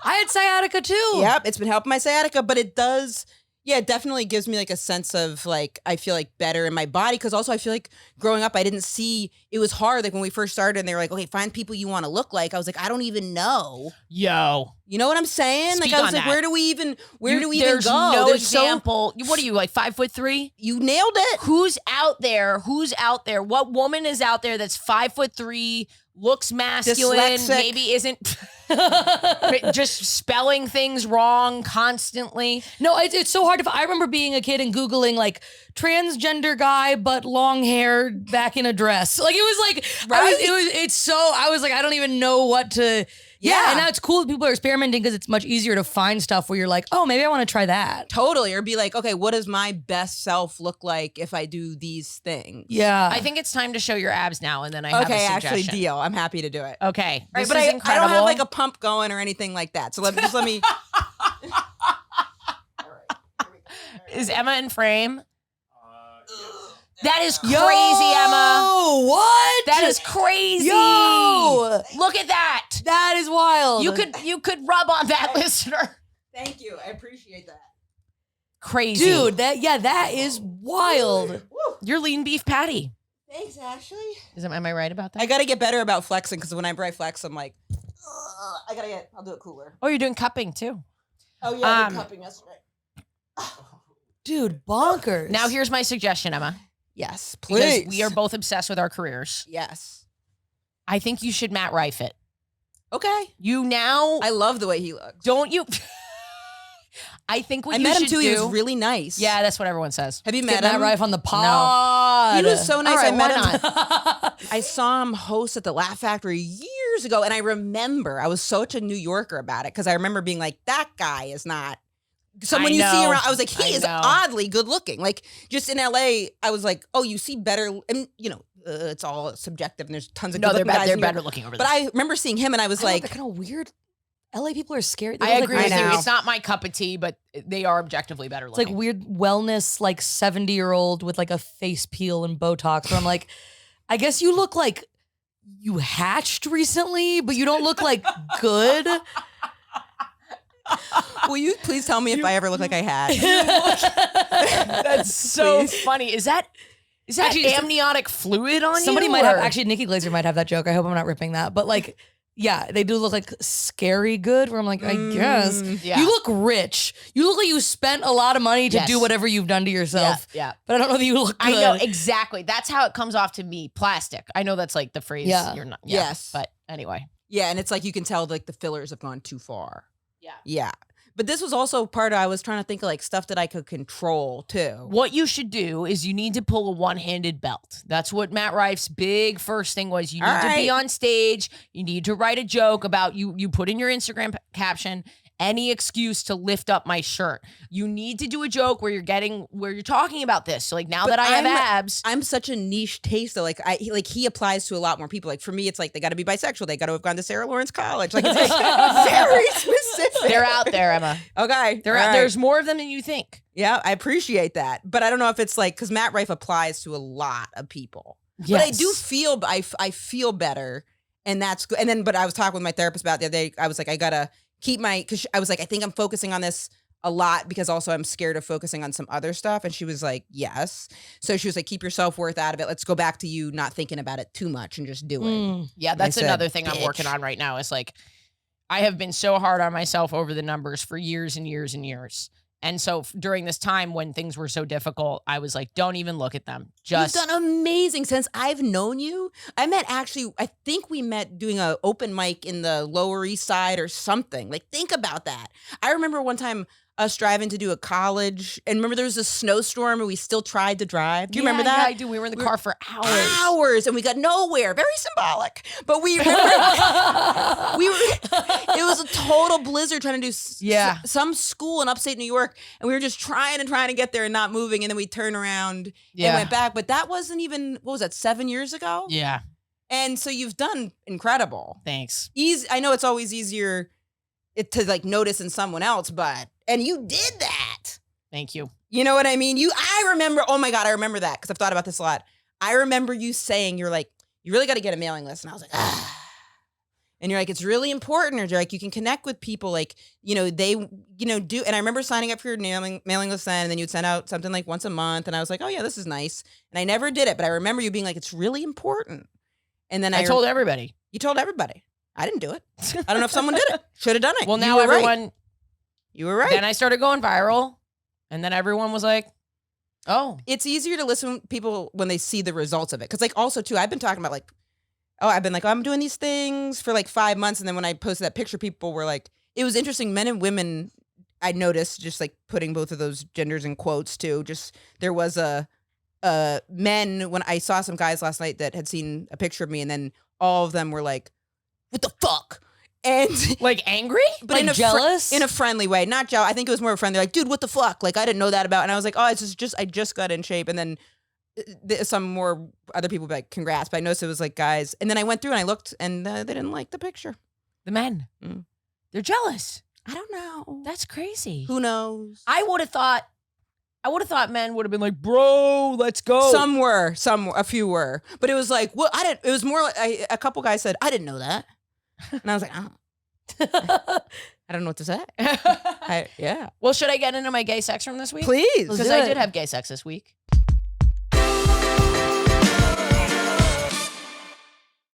I had sciatica too. Yep, it's been helping my sciatica, but it does, it definitely gives me like a sense of like, I feel like better in my body. Cause also I feel like growing up, I didn't see, it was hard. Like when we first started and they were like, okay, find people you want to look like. I was like, I don't even know. Yo. You know what I'm saying? Speak Like I was on like, that. where do we even There's go? no There's so- example. What are you, like 5'3"? you nailed it. Who's out there? What woman is out there that's 5'3", looks masculine, Dyslexic. maybe isn't just spelling things wrong constantly? No, it's so hard to. I remember being a kid and Googling like transgender guy but long hair back in a dress. Like it was like I was like I don't even know what to. Yeah, and now it's cool that people are experimenting because it's much easier to find stuff where you're like, oh, maybe I want to try that. Totally. Or be like, okay, what does my best self look like if I do these things? Yeah, I think it's time to show your abs now, and then I have Okay, a actually, suggestion. deal. I'm happy to do it. Okay, Right, this but is I incredible. don't have like a pump going or anything like that. So let me. Is Emma in frame? That is crazy, Yo, Emma. what? That is crazy. Yo, Look at that. that is wild. You could rub on that, listener. Thank you. I appreciate that. Crazy. dude. That is wild. You're lean beef patty. Thanks, Ashley. Am I right about that? I got to get better about flexing because whenever I flex, I'm like, I'll do it cooler. Oh, you're doing cupping too. Oh, yeah, I did cupping yesterday. Dude, bonkers. Now here's my suggestion, Emma. Yes, Because please. we are both obsessed with our careers. Yes. I think you should Matt Rife it. Okay. You now I love the way he looks. don't you? I think what I you met him should too. do. He was really nice. Yeah, that's what everyone says. Have you get met Matt him? Rife on the pod. He was so nice. All right, I met why him. I saw him host at the Laugh Factory years ago, and I remember I was such a New Yorker about it because I remember being like, "That guy is not someone I you see know. around." I was like, "He I is know. oddly good looking." Like just in LA, I was like, "Oh, you see better," and it's all subjective, and there's tons of No, good they're looking guys they're in New York. better looking over But there. I remember seeing him, and I was like, they're kind of weird. LA people are scary. They I look agree like with I you. know. It's not my cup of tea, but they are objectively better It's like looking. weird wellness, like 70-year-old with like a face peel and Botox. Where I'm like, I guess you look like you hatched recently, but you don't look like good. "Will you please tell me if I ever look like I had?" That's so funny. Is that Actually, just- amniotic fluid on Somebody you? might have, or- actually, Nikki Glaser might have that joke. I hope I'm not ripping that. But like, yeah, they do look like scary good, where I'm like, I guess. Yeah. You look rich. You look like you spent a lot of money to Yes. do whatever you've done to yourself. Yeah. But I don't know that you look good. I know exactly. That's how it comes off to me. Plastic. I know that's like the phrase. Yeah. You're not. Yes. But anyway. Yeah, and it's like you can tell like the fillers have gone too far. Yeah. Yeah. But this was also part of, I was trying to think of like stuff that I could control too. What you should do is you need to pull a one-handed belt. That's what Matt Rife's big first thing was. You need All to be right. on stage. You need to write a joke about you. You put in your Instagram caption any excuse to lift up my shirt. You need to do a joke where you're talking about this. So like now But that I have I'm- abs, I'm such a niche taste though. Like he applies to a lot more people. Like for me, it's like they got to be bisexual. They got to have gone to Sarah Lawrence College. Like it's like very specific. they're out there, Emma. Okay. They're all out. right. There's more of them than you think. Yeah, I appreciate that. But I don't know if it's like, because Matt Rife applies to a lot of people. But I do feel, I feel better. And that's good. And then, but I was talking with my therapist about the other day. I was like, I got to keep because I was like, I think I'm focusing on this a lot because also I'm scared of focusing on some other stuff. And she was like, yes. So she was like, keep your self-worth out of it. Let's go back to you not thinking about it too much and just do it. Yeah, that's said, another thing I'm "Bitch." working on right now. Is like, I have been so hard on myself over the numbers for years and years and years. And so during this time when things were so difficult, I was like, don't even look at them. Just You've done amazing since I've known you. I think we met doing a open mic in the Lower East Side or something. Like, think about that. I remember one time us driving to do a college, and remember there was a snowstorm and we still tried to drive. Do you remember that? Yeah, I do. We were in the car for hours. And we got nowhere. Very symbolic. But we remember it was a total blizzard trying to do some school in upstate New York, and we were just trying to get there and not moving, and then we turned around and went back. But that wasn't even, what was that, 7 years ago? Yeah. And so you've done incredible. Thanks. I know it's always easier to like notice in someone else, and you did that. Thank you. You know what I mean? I remember, oh my God, I remember that because I've thought about this a lot. I remember you saying, you're like, you really got to get a mailing list. And I was like, ah. And you're like, it's really important. Or you're like, you can connect with people like, they, do. And I remember signing up for your mailing list then, and then you'd send out something like once a month. And I was like, oh yeah, this is nice. And I never did it, but I remember you being like, it's really important. And then I told everybody. You told everybody. I didn't do it. I don't know if someone did it. Should have done it. Well, now everyone. You were right. Then I started going viral, and then everyone was like, oh. It's easier to listen to people when they see the results of it. Because, like, also, too, I've been talking about, like, I've been like, I'm doing these things for, like, 5 months. And then when I posted that picture, people were like, it was interesting. Men and women, I noticed, just, like, putting both of those genders in quotes, too. Just, there was men, when I saw some guys last night that had seen a picture of me, and then all of them were like, what the fuck? And like angry, but like jealous in a friendly way, not jealous. I think it was more friendly. Like, dude, what the fuck? Like, I didn't know that about. And I was like, oh, I just got in shape. And then some more other people be like, congrats. But I noticed it was like guys. And then I went through and I looked, and they didn't like the picture. The men, they're jealous. I don't know. That's crazy. Who knows? I would have thought men would have been like, bro, let's go. A few were, but it was like, well, I didn't. It was more like a couple guys said, I didn't know that. And I was like, oh. I don't know what to say. Yeah. Well, should I get into my gay sex from this week? Please. Because I did have gay sex this week.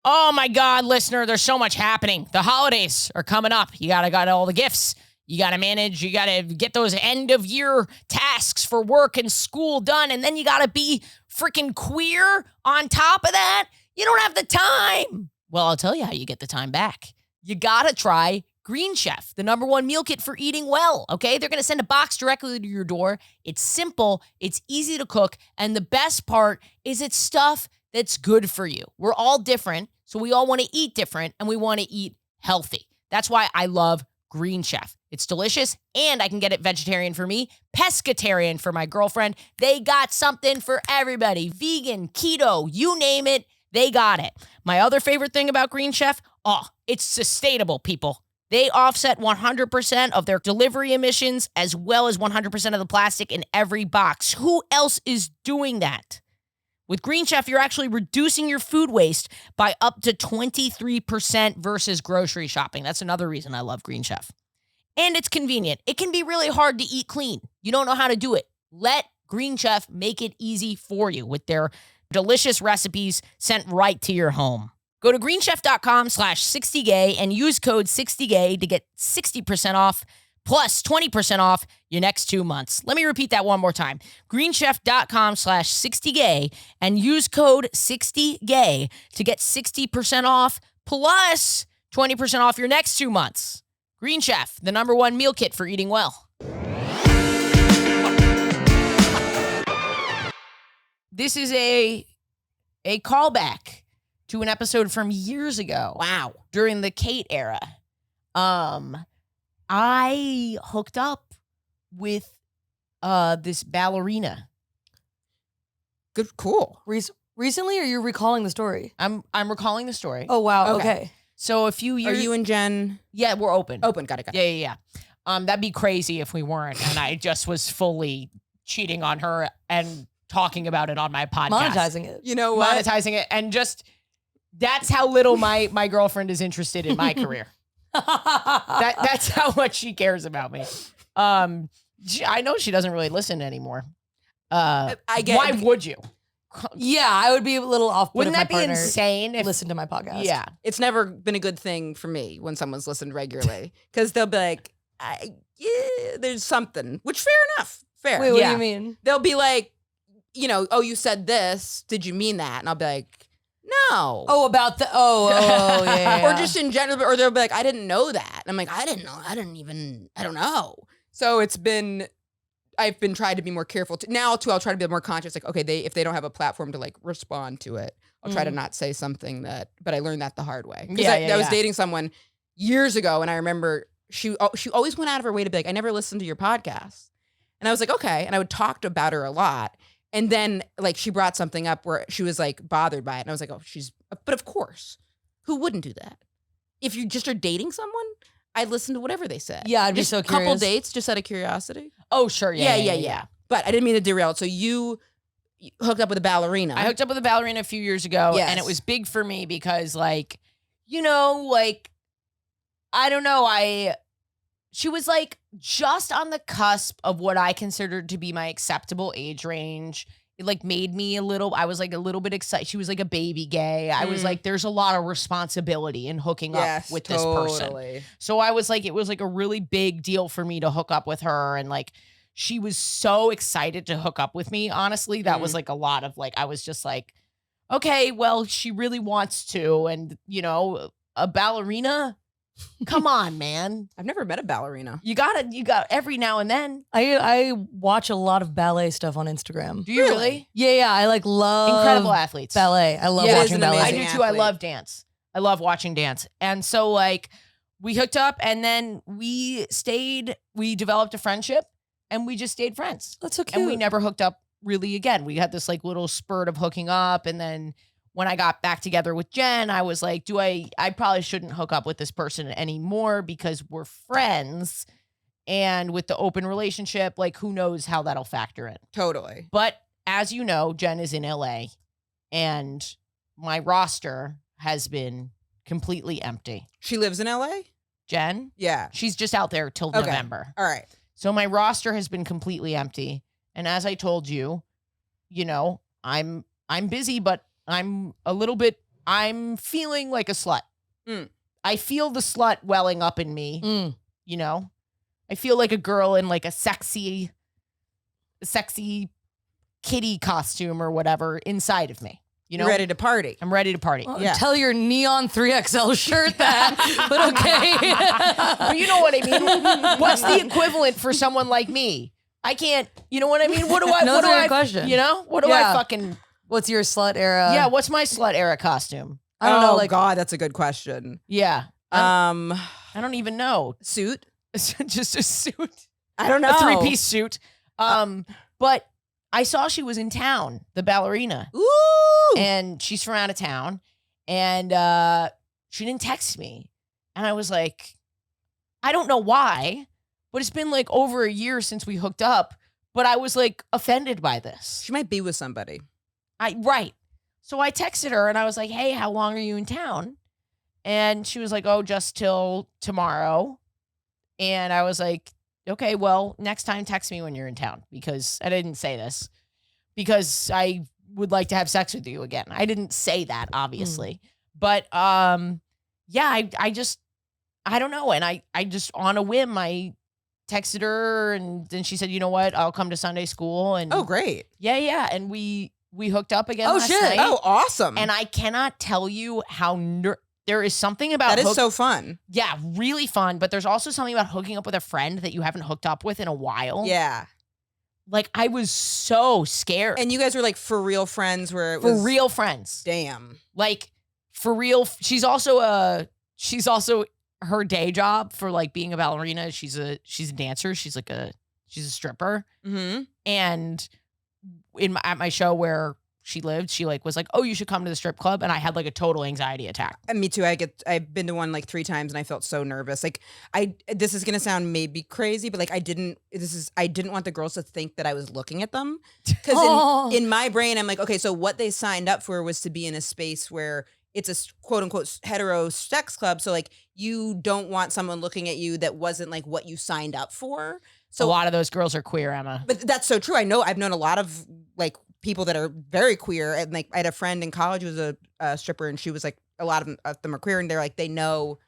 Oh my God, listener, there's so much happening. The holidays are coming up. You got all the gifts. You got to manage. You got to get those end of year tasks for work and school done. And then you got to be freaking queer on top of that. You don't have the time. Well, I'll tell you how you get the time back. You got to try Green Chef, the #1 meal kit for eating well, okay? They're going to send a box directly to your door. It's simple. It's easy to cook. And the best part is it's stuff that's good for you. We're all different, so we all want to eat different, and we want to eat healthy. That's why I love Green Chef. It's delicious, and I can get it vegetarian for me, pescatarian for my girlfriend. They got something for everybody. Vegan, keto, you name it. They got it. My other favorite thing about Green Chef, it's sustainable, people. They offset 100% of their delivery emissions as well as 100% of the plastic in every box. Who else is doing that? With Green Chef, you're actually reducing your food waste by up to 23% versus grocery shopping. That's another reason I love Green Chef. And it's convenient. It can be really hard to eat clean. You don't know how to do it. Let Green Chef make it easy for you with their delicious recipes sent right to your home. Go to greenchef.com/60gay and use code 60gay to get 60% off plus 20% off your next 2 months. Let me repeat that one more time. greenchef.com/60gay and use code 60gay to get 60% off plus 20% off your next 2 months. Green Chef, the #1 meal kit for eating well. This is a callback to an episode from years ago. Wow. During the Kate era. I hooked up with this ballerina. Good, cool. Recently, or you're recalling the story? I'm recalling the story. Oh, wow. Okay. So a few years. Are you and Jen? Yeah, we're open. Open. Got it. Yeah. That'd be crazy if we weren't. And I just was fully cheating on her and talking about it on my podcast. Monetizing it. You know what? Monetizing it. And just, that's how little my girlfriend is interested in my career. That's how much she cares about me. I know she doesn't really listen anymore. Why would you? Yeah, I would be a little off. Wouldn't that be insane if listen to my podcast? Yeah. It's never been a good thing for me when someone's listened regularly because they'll be like, yeah, there's something, which fair enough. Fair. Wait, what Yeah. do you mean? They'll be like, you know, oh, you said this. Did you mean that? And I'll be like, no. Oh, about the yeah. Or just in general, or they'll be like, I didn't know that. And I'm like, I didn't know. I don't know. So I've been trying to be more careful. Now, too, I'll try to be more conscious. Like, okay, if they don't have a platform to like respond to it, I'll try to not say something but I learned that the hard way. Because I was dating someone years ago, and I remember she always went out of her way to be like, I never listened to your podcast. And I was like, okay. And I would talk about her a lot. And then like she brought something up where she was like bothered by it. And I was like, oh, but of course, who wouldn't do that? If you just are dating someone, I'd listen to whatever they said. Yeah, I'd be just so a couple curious. dates just out of curiosity. Oh, sure. Yeah. But I didn't mean to derail it. So you hooked up with a ballerina. I hooked up with a ballerina a few years ago, Yes. and it was big for me because, like, you know, like, I don't know, she was like just on the cusp of what I considered to be my acceptable age range. It like made me I was like a little bit excited. She was like a baby gay. I was like, there's a lot of responsibility in hooking up with this person. So I was like, it was like a really big deal for me to hook up with her. And like, she was so excited to hook up with me. Honestly, that was like a lot of like, I was just like, okay, well, she really wants to. And you know, a ballerina, come on, man. I've never met a ballerina. You got every now and then. I watch a lot of ballet stuff on Instagram. Do you really? Yeah. I like love Incredible athletes. ballet. I love Yeah, watching it's an ballet. I amazing do too. I athlete. love dance. I love watching dance. And so like we hooked up and then we developed a friendship and we just stayed friends. That's so cute. And we never hooked up really again. We had this like little spurt of hooking up. And then when I got back together with Jen, I was like, I probably shouldn't hook up with this person anymore because we're friends. And with the open relationship, like who knows how that'll factor in. Totally. But as you know, Jen is in LA and my roster has been completely empty. She lives in LA? Jen? Yeah. She's just out there till Okay. November. All right. So my roster has been completely empty. And as I told you, you know, I'm busy, but I'm feeling like a slut. I feel the slut welling up in me, you know? I feel like a girl in like a sexy kitty costume or whatever inside of me. You know, You're ready to party. I'm ready to party. Well, Yeah. Tell your neon 3XL shirt that, but okay. But you know what I mean? What's the equivalent for someone like me? I can't, you know what I mean? What do I, No, what that's do a good I, question. you know? What do I Yeah. fucking, What's your slut era? yeah, what's my slut era costume? I don't know. Oh, Like, God, that's a good question. Yeah. I don't even know. Suit? It's just a suit, I don't know. a three-piece suit. But I saw she was in town, the ballerina, Ooh. and she's from out of town, and she didn't text me. And I was like, I don't know why, but it's been like over a year since we hooked up, but I was like offended by this. She might be with somebody. Right. So I texted her and I was like, hey, how long are you in town? And she was like, oh, just till tomorrow. And I was like, okay, well, next time text me when you're in town, because I didn't say this, because I would like to have sex with you again. I didn't say that, obviously. But yeah, I don't know. And I just on a whim, I texted her and then she said, you know what, I'll come to Sunday school. And Oh, great. yeah. And we hooked up again Oh, last shit. night. Oh, awesome. And I cannot tell you how there is something about that is so fun. yeah, really fun. But there's also something about hooking up with a friend that you haven't hooked up with in a while. Yeah. Like I was so scared. And you guys were like for real friends where it for was real friends. Damn. Like for real. She's also her day job for like being a ballerina. She's a dancer. She's a stripper. Mm-hmm. And at my show where she lived, she like was like, oh, you should come to the strip club. And I had like a total anxiety attack. Me too. I've been to one like 3 times and I felt so nervous. Like this is gonna sound maybe crazy, but like I didn't want the girls to think that I was looking at them. Because in my brain, I'm like, okay, so what they signed up for was to be in a space where it's a quote unquote hetero sex club. So like you don't want someone looking at you that wasn't like what you signed up for. So a lot of those girls are queer, Emma. But that's so true. I've known a lot of like people that are very queer. And like I had a friend in college who was a stripper, and she was like, a lot of them are queer, and they're like, they know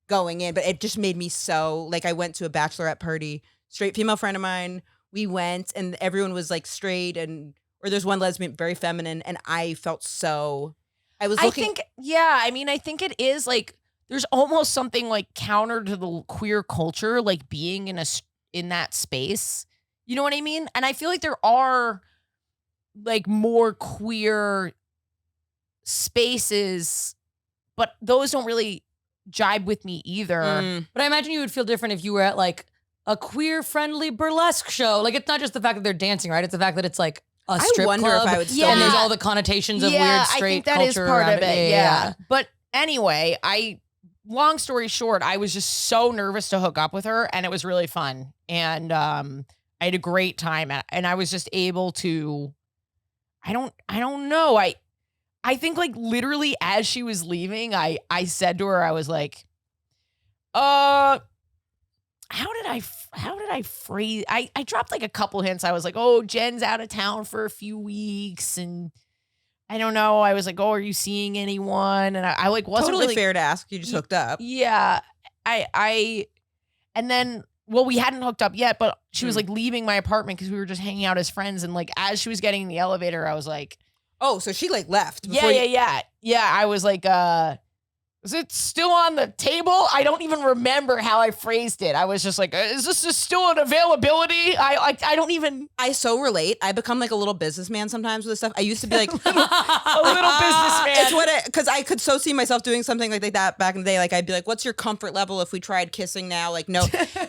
going in. But it just made me so, like, I went to a bachelorette party, straight female friend of mine. We went, and everyone was like straight, or there's one lesbian, very feminine, and I felt so. I think it is like there's almost something like counter to the queer culture, like being in that space. You know what I mean? And I feel like there are like more queer spaces, but those don't really jibe with me either. But I imagine you would feel different if you were at like a queer friendly burlesque show. Like it's not just the fact that they're dancing, right? It's the fact that it's like a strip wonder club. if I would still and do there's it. all the connotations of weird straight I think that is culture part around of it. Yeah. But anyway, long story short, I was just so nervous to hook up with her, and it was really fun. And I had a great time, and I was just able to. I don't know. I think like literally as she was leaving, I said to her, I was like, how did I phrase? I dropped like a couple hints. I was like, oh, Jen's out of town for a few weeks, and I don't know. I was like, oh, are you seeing anyone? And I like wasn't totally really fair to ask. You just hooked up. Yeah. And then, well, we hadn't hooked up yet, but she was like leaving my apartment because we were just hanging out as friends. And like, as she was getting in the elevator, I was like, oh, so she like left. Yeah. I was like, is it still on the table? I don't even remember how I phrased it. I was just like, is this just still an availability? I don't even. I so relate. I become like a little businessman sometimes with this stuff. I used to be like a little businessman. It's because I could so see myself doing something like that back in the day. Like I'd be like, what's your comfort level if we tried kissing now? Like, no.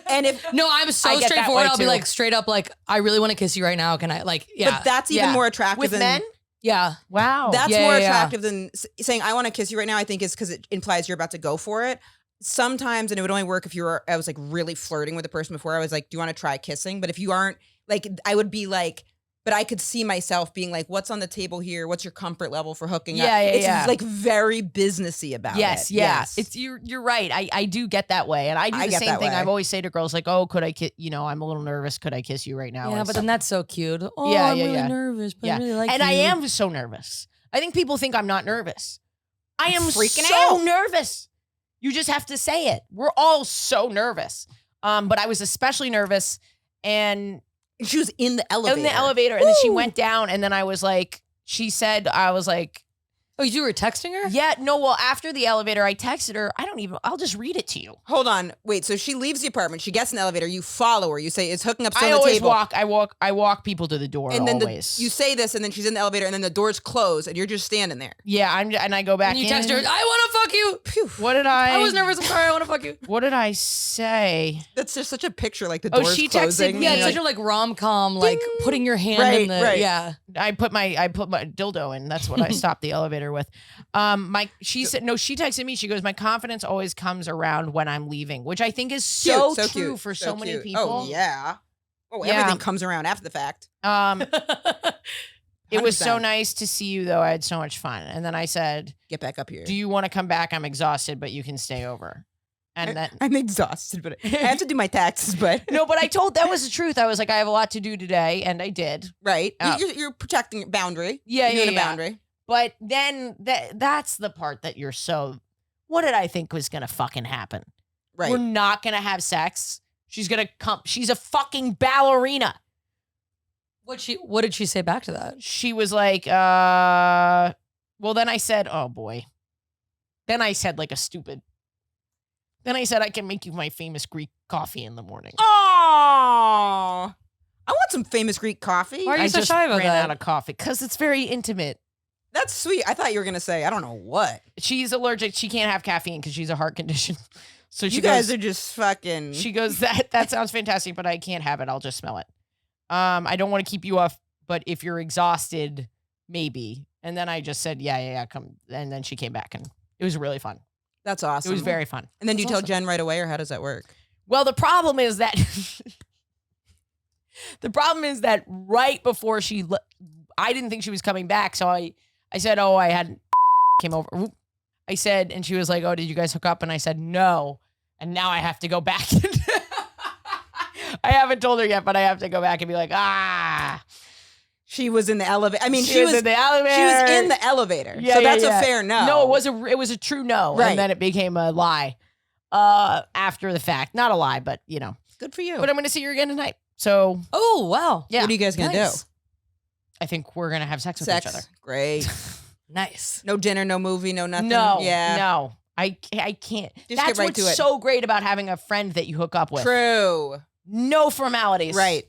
And if no, I'm so I get that straightforward. way I'll be too. like straight up, like, I really want to kiss you right now. Can I? Like, yeah. But that's even more attractive with than men. Yeah. Wow. That's Yeah, more yeah, yeah. attractive than saying I want to kiss you right now. I think is because it implies you're about to go for it. Sometimes, and it would only work if I was like really flirting with a person before. I was like, do you want to try kissing? But if you aren't, like, I would be like, but I could see myself being like, what's on the table here? What's your comfort level for hooking up? It's like very businessy about Yes, it. yeah. It's you're right. I do get that way, and I do the get same that thing. way. I've always say to girls like, "Oh, could I kiss? You know, I'm a little nervous. Could I kiss you right now?" Yeah, And but stuff. then that's so cute. Oh, Yeah, I'm yeah, really yeah. nervous, but yeah, I really like and you. I am so nervous. I think people think I'm not nervous. I am freaking so out. nervous. You just have to say it. We're all so nervous. But I was especially nervous, and She was in the elevator. in the elevator, and then she went down, and then I was like, she said, I was like. Oh, you were texting her? Yeah, no, well, after the elevator, I texted her. I'll just read it to you. Hold on. Wait, so she leaves the apartment. She gets in the elevator. You follow her. You say, it's hooking up still I on the always table. I walk people to the door And then always. you say this, and then she's in the elevator, and then the doors close, and you're just standing there. Yeah, and I go back And you in. text her, I want to fuck you. Phew. What did I? I was nervous. I'm sorry. I want to fuck you. What did I say? That's just such a picture, like the Oh, doors she texted closing. me. Yeah, and it's you're such a like rom-com, like putting your hand in the, Right. yeah. I put my dildo in. That's what I stopped the elevator with. She said no. She texted me. She goes, my confidence always comes around when I'm leaving, which I think is so Cute, true cute, for so many cute. people. Oh, yeah. Oh, Yeah. everything comes around after the fact. It was so 100%. nice to see you, though. I had so much fun. And then I said, Get back up here. do you want to come back? I'm exhausted, but you can stay over. And then I'm exhausted, but I have to do my taxes, but no, but that was the truth. I was like, I have a lot to do today, and I did. right. Oh. You're protecting a boundary. Yeah, You're doing yeah. a boundary. But then that's the part that you're so. What did I think was gonna fucking happen? Right. We're not gonna have sex. She's gonna come. She's a fucking ballerina. What did she say back to that? She was like, well, then I said, oh boy. Then I said like a stupid. Then I said I can make you my famous Greek coffee in the morning. Oh, I want some famous Greek coffee. Why are you I so just shy about ran that? out of coffee because it's very intimate. That's sweet. I thought you were gonna say I don't know what. She's allergic. She can't have caffeine because she's a heart condition. So she You guys goes, are just fucking. she goes, that sounds fantastic, but I can't have it. I'll just smell it. I don't want to keep you up, but if you're exhausted, maybe. And then I just said, yeah, come. And then she came back, and it was really fun. That's awesome. It was very fun. And then do you That's tell awesome. Jen right away, or how does that work? Well, the problem is that right before I didn't think she was coming back, so I said, oh, I hadn't came over. Oop. I said, and she was like, oh, did you guys hook up? And I said, no. And now I have to go back. I haven't told her yet, but I have to go back and be like, She was in the elevator. I mean, she was in the elevator. She was in the elevator. Yeah, so that's a fair no. No, it was a true no. Right. And then it became a lie after the fact. Not a lie, but Good for you. But I'm going to see her again tonight. So. Oh, wow. Yeah. What are you guys going to do? I think we're going to have sex with each other. Great. Nice. No dinner, no movie, no nothing. No. Yeah. No. I can't. Just That's get right what's to it. so great about having a friend that you hook up with. True. No formalities. Right.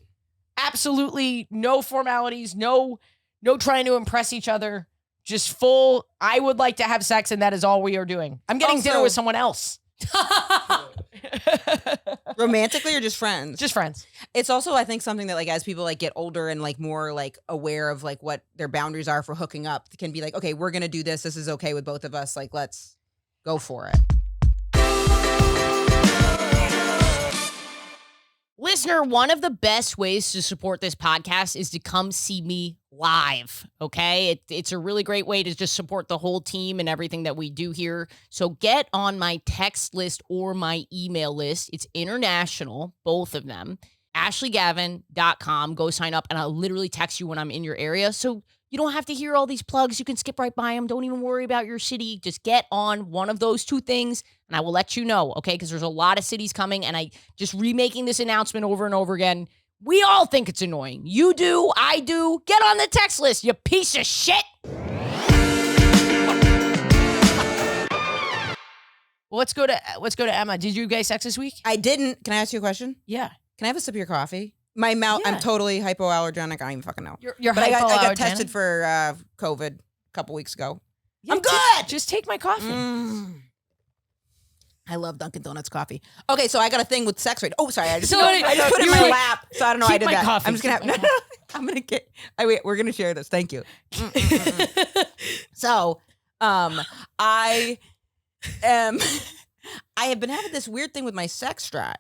Absolutely no formalities. No trying to impress each other. Just full, I would like to have sex and that is all we are doing. I'm getting dinner with someone else. Romantically or just friends? Just friends. It's also, I think, something that like as people like get older and like more like aware of like what their boundaries are for hooking up, can be like, okay, we're gonna do this. This is okay with both of us. Like, let's go for it. Listener, one of the best ways to support this podcast is to come see me live, okay? It's a really great way to just support the whole team and everything that we do here. So get on my text list or my email list. It's international, both of them. AshleyGavin.com. Go sign up, and I'll literally text you when I'm in your area. So you don't have to hear all these plugs. You can skip right by them. Don't even worry about your city. Just get on one of those two things, and I will let you know, okay? Because there's a lot of cities coming, and I just remaking this announcement over and over again. We all think it's annoying. You do. I do. Get on the text list, you piece of shit. Well, let's go to Emma. Did you guys sex this week? I didn't. Can I ask you a question? Yeah. Can I have a sip of your coffee? My mouth, Yeah. I'm totally hypoallergenic. I don't even fucking know. You're But I got hypoallergenic? tested for COVID a couple weeks ago. Yeah, I'm good. Just take my coffee. I love Dunkin' Donuts coffee. Okay, so I got a thing with sex right. Oh, sorry. I just So I just put it in my you're- lap. So I don't know. I Keep did my that. coffee. I'm just gonna have. No, I'm gonna get. Wait. We're gonna share this. Thank you. So, I have been having this weird thing with my sex drive.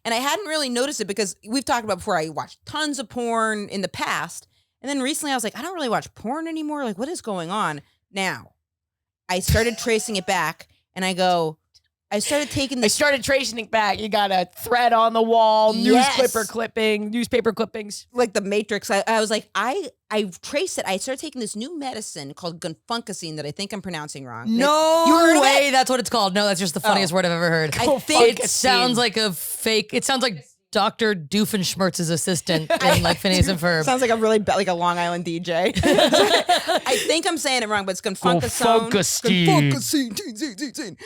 And I hadn't really noticed it because we've talked about before, I watched tons of porn in the past. And then recently I was like, I don't really watch porn anymore. Like, what is going on? Now, I started tracing it back and I started taking I this. started tracing it back. You got a thread on the wall, Yes. newspaper clippings. Like the Matrix. I was like, I traced it. I started taking this new medicine called gunfuncacine that I think I'm pronouncing wrong. No You heard of way. it? That's what it's called. No, that's just the funniest word I've ever heard. I think It sounds like a fake. It sounds like Dr. Doofenshmirtz's assistant in like Phineas and Ferb. sounds like a really like a Long Island DJ. I think I'm saying it wrong, but it's gunfuncacine. Gunfuncacine.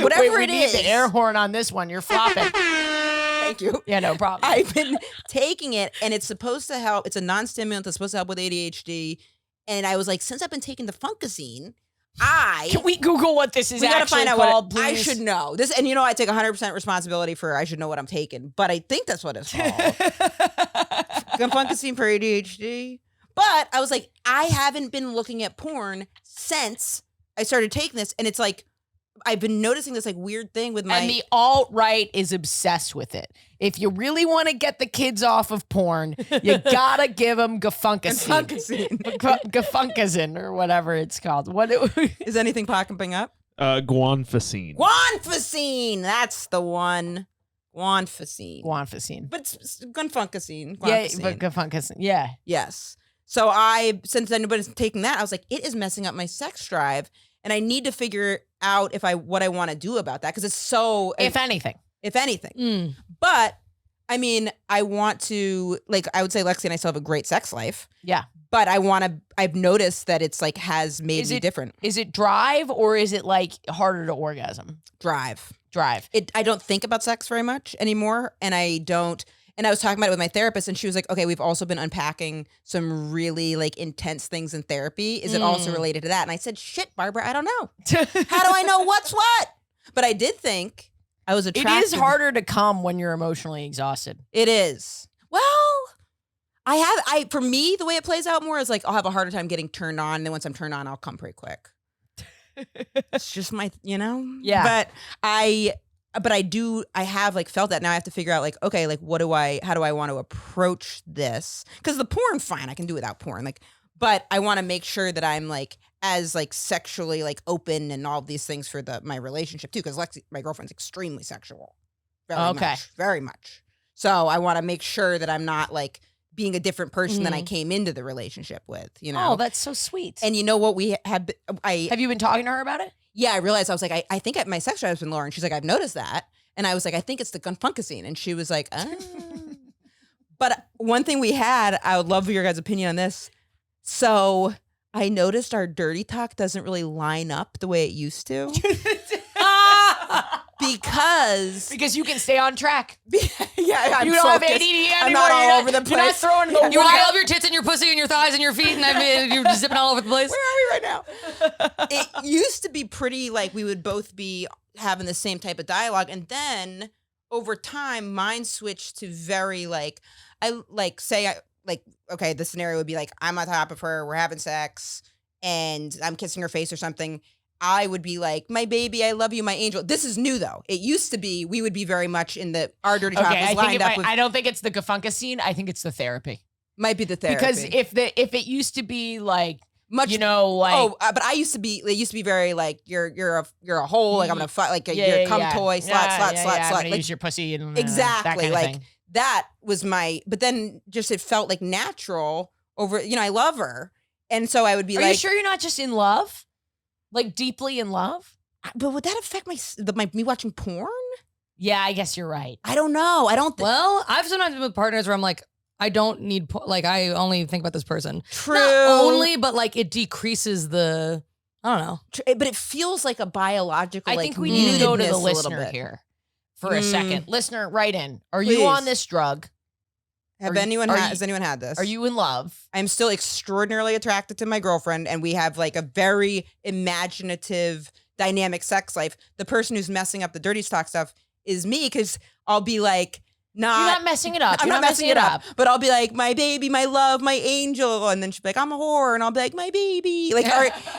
Whatever we it need is. the air horn on this one. You're flopping. Thank you. Yeah, no problem. I've been taking it, and it's supposed to help. It's a non-stimulant that's supposed to help with ADHD. And I was like, since I've been taking the Funkacine, Can we Google what this is we gotta actually find out called, what I please? should know this. And I take 100% responsibility for I should know what I'm taking, but I think that's what it's called. Gunfuncacine for ADHD. But I was like, I haven't been looking at porn since I started taking this, and it's like I've been noticing this like weird thing with my. And the alt-right is obsessed with it. If you really want to get the kids off of porn, you gotta give them Gunfuncacine. Gunfuncacine or whatever it's called. What Is anything popping up? Guanfacine. Guanfacine. That's the one. Guanfacine. Guanfacine. But it's Gunfuncacine. Yeah, Guanfacine. but Gunfuncacine. Yeah. Yes. So since anybody's taking that, I was like, it is messing up my sex drive, and I need to figure out what I want to do about that because it's so. If anything. But I mean, I want to I would say Lexi and I still have a great sex life. Yeah. But I've noticed that it's like has made me different. Is it drive or is it like harder to orgasm? Drive. I don't think about sex very much anymore, and I don't. And I was talking about it with my therapist, and she was like, okay, we've also been unpacking some really like intense things in therapy. Is it also related to that? And I said, shit, Barbara, I don't know. How do I know what's what? But I did think I was attracted. It is harder to come when you're emotionally exhausted. It is. Well, for me, the way it plays out more is like I'll have a harder time getting turned on. And then once I'm turned on, I'll come pretty quick. It's just my, Yeah. But I have like felt that now I have to figure out like, okay, like how do I want to approach this? Because the porn, fine, I can do without porn. Like, but I want to make sure that I'm like as like sexually like open and all of these things for my relationship too. Because Lexi, my girlfriend's extremely sexual. Very much. So I want to make sure that I'm not like being a different person than I came into the relationship with, you know? Oh, that's so sweet. And you know what we have, have you been talking to her about it? Yeah, I realized, I was like, I think my sex drive has been lowering. She's like, I've noticed that. And I was like, I think it's the gunfunkazine. And she was like, But one thing we had, I would love your guys' opinion on this. So I noticed our dirty talk doesn't really line up the way it used to. Because you can stay on track. yeah, I'm you don't have focused. ADD anymore. I'm not all over the place. You're not throwing the You I love your tits and your pussy and your thighs and your feet, and I mean, you're just zipping all over the place. Where are we right now? It used to be pretty like we would both be having the same type of dialogue, and then over time, mine switched to very like okay, the scenario would be like I'm on top of her, we're having sex, and I'm kissing her face or something. I would be like, my baby, I love you, my angel. This is new though. It used to be we would be very much in the our dirty talk is lined up with. I don't think it's the Gafunka I think it's the therapy. Might be the therapy because if it used to be like much, you know, like but I used to be. It used to be very like you're a hole. Like I'm gonna fight. Like you're a cum toy. Slut. I'm gonna Like, use your pussy and exactly. That kind of like thing. that was my. But then just it felt like natural over. You know, I love her, and so I would be Are like, you sure you're not just in love? Like deeply in love? But would that affect me watching porn? Yeah, I guess you're right. I don't know. I don't. Well, I've sometimes been with partners where I'm like, I don't need, like, I only think about this person. True. Not only, but like it decreases the, I don't know. But it feels like a biological. I like, think we need to go to the neededness a little listener bit. here for a second. Listener, write in. Are Please. you on this drug? Has anyone had this? Are you in love? I'm still extraordinarily attracted to my girlfriend, and we have like a very imaginative, dynamic sex life. The person who's messing up the dirty talk stuff is me, because I'll be like, You're not messing it up. I'm You're not messing it up. But I'll be like, my baby, my love, my angel. And then she'll be like, I'm a whore. And I'll be like, my baby. Like,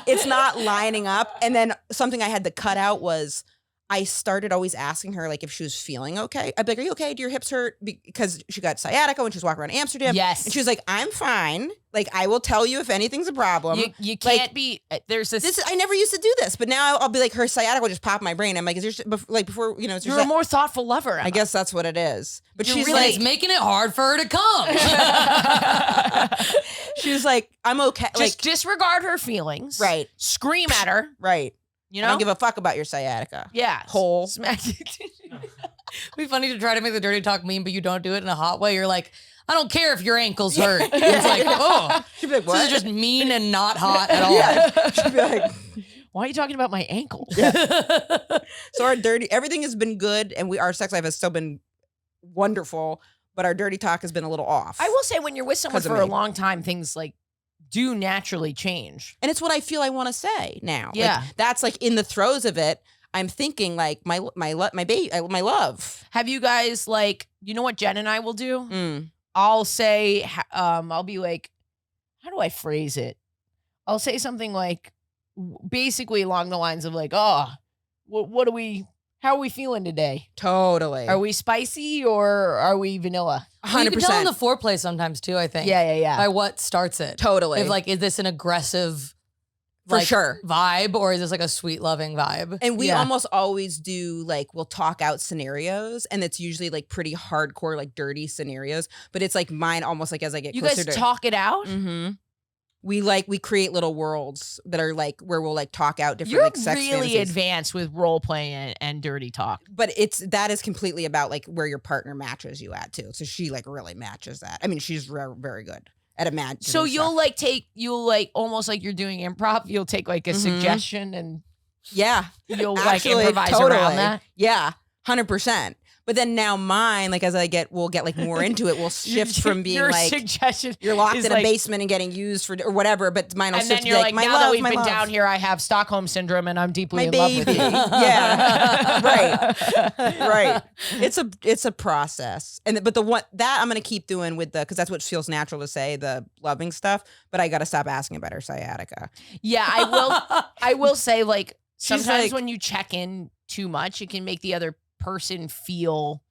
it's not lining up. And then something I had to cut out was I started always asking her, like, if she was feeling okay. I'd be like, are you okay? Do your hips hurt? Because she got sciatica when she was walking around Amsterdam. Yes. And she was like, I'm fine. Like, I will tell you if anything's a problem. You can't be, there's this. I never used to do this, but now I'll be like, her sciatica will just pop in my brain. I'm like, is there, like, before, you know, it's You're a more thoughtful lover, Emma. I guess that's what it is. But You're she's really, like, it's making it hard for her to come. she was like, I'm okay. Just Like, disregard her feelings. right. Scream at her. Right. You I know? don't give a fuck about your sciatica. Yeah. Hole. Smack. It'd be funny to try to make the dirty talk meme, but you don't do it in a hot way. You're like, I don't care if your ankles hurt. It's like, oh, She'd be like, what? this is just mean and not hot at all. Yeah. She'd be like, Why are you talking about my ankles? so our everything has been good, and our sex life has still been wonderful, but our dirty talk has been a little off. I will say when you're with someone 'Cause of for a me. long time, things like do naturally change. And it's what I feel I want to say now. Yeah. Like, that's like in the throes of it. I'm thinking like my baby, my love. Have you guys like, you know what Jen and I will do? Mm. I'll say, I'll be like, how do I phrase it? I'll say something like, basically along the lines of like, oh, how are we feeling today? Totally. Are we spicy or are we vanilla? 100%. You can tell in the foreplay sometimes too, I think. Yeah. By what starts it. Totally. If like, is this an aggressive For like, sure. vibe, or is this like a sweet loving vibe? And we Yeah. almost always do like, we'll talk out scenarios, and it's usually like pretty hardcore, like dirty scenarios, but it's like mine almost like as I get You closer guys to talk it out? Mm-hmm. We create little worlds that are like where we'll like talk out different You're like sex really fantasies. advanced with role play and dirty talk. But that is completely about like where your partner matches you at too. So she like really matches that. I mean, she's very good at imagining. So you'll stuff. like almost like you're doing improv. You'll take like a suggestion and yeah, you'll Actually, like improvise totally. around that. Yeah, 100%. But then now mine, like as we'll get like more into it, we'll shift from being your like suggestion. you're locked is in a like- basement and getting used for or whatever. But mine will And shift then to you're be like, my now love, that we've my been love. down here, I have Stockholm syndrome and I'm deeply My in love with baby. you. Yeah, right. It's a process, but the one that I'm gonna keep doing with because that's what feels natural to say, the loving stuff. But I got to stop asking about her sciatica. Yeah, I will say like She's sometimes like- when you check in too much, it can make the other person feel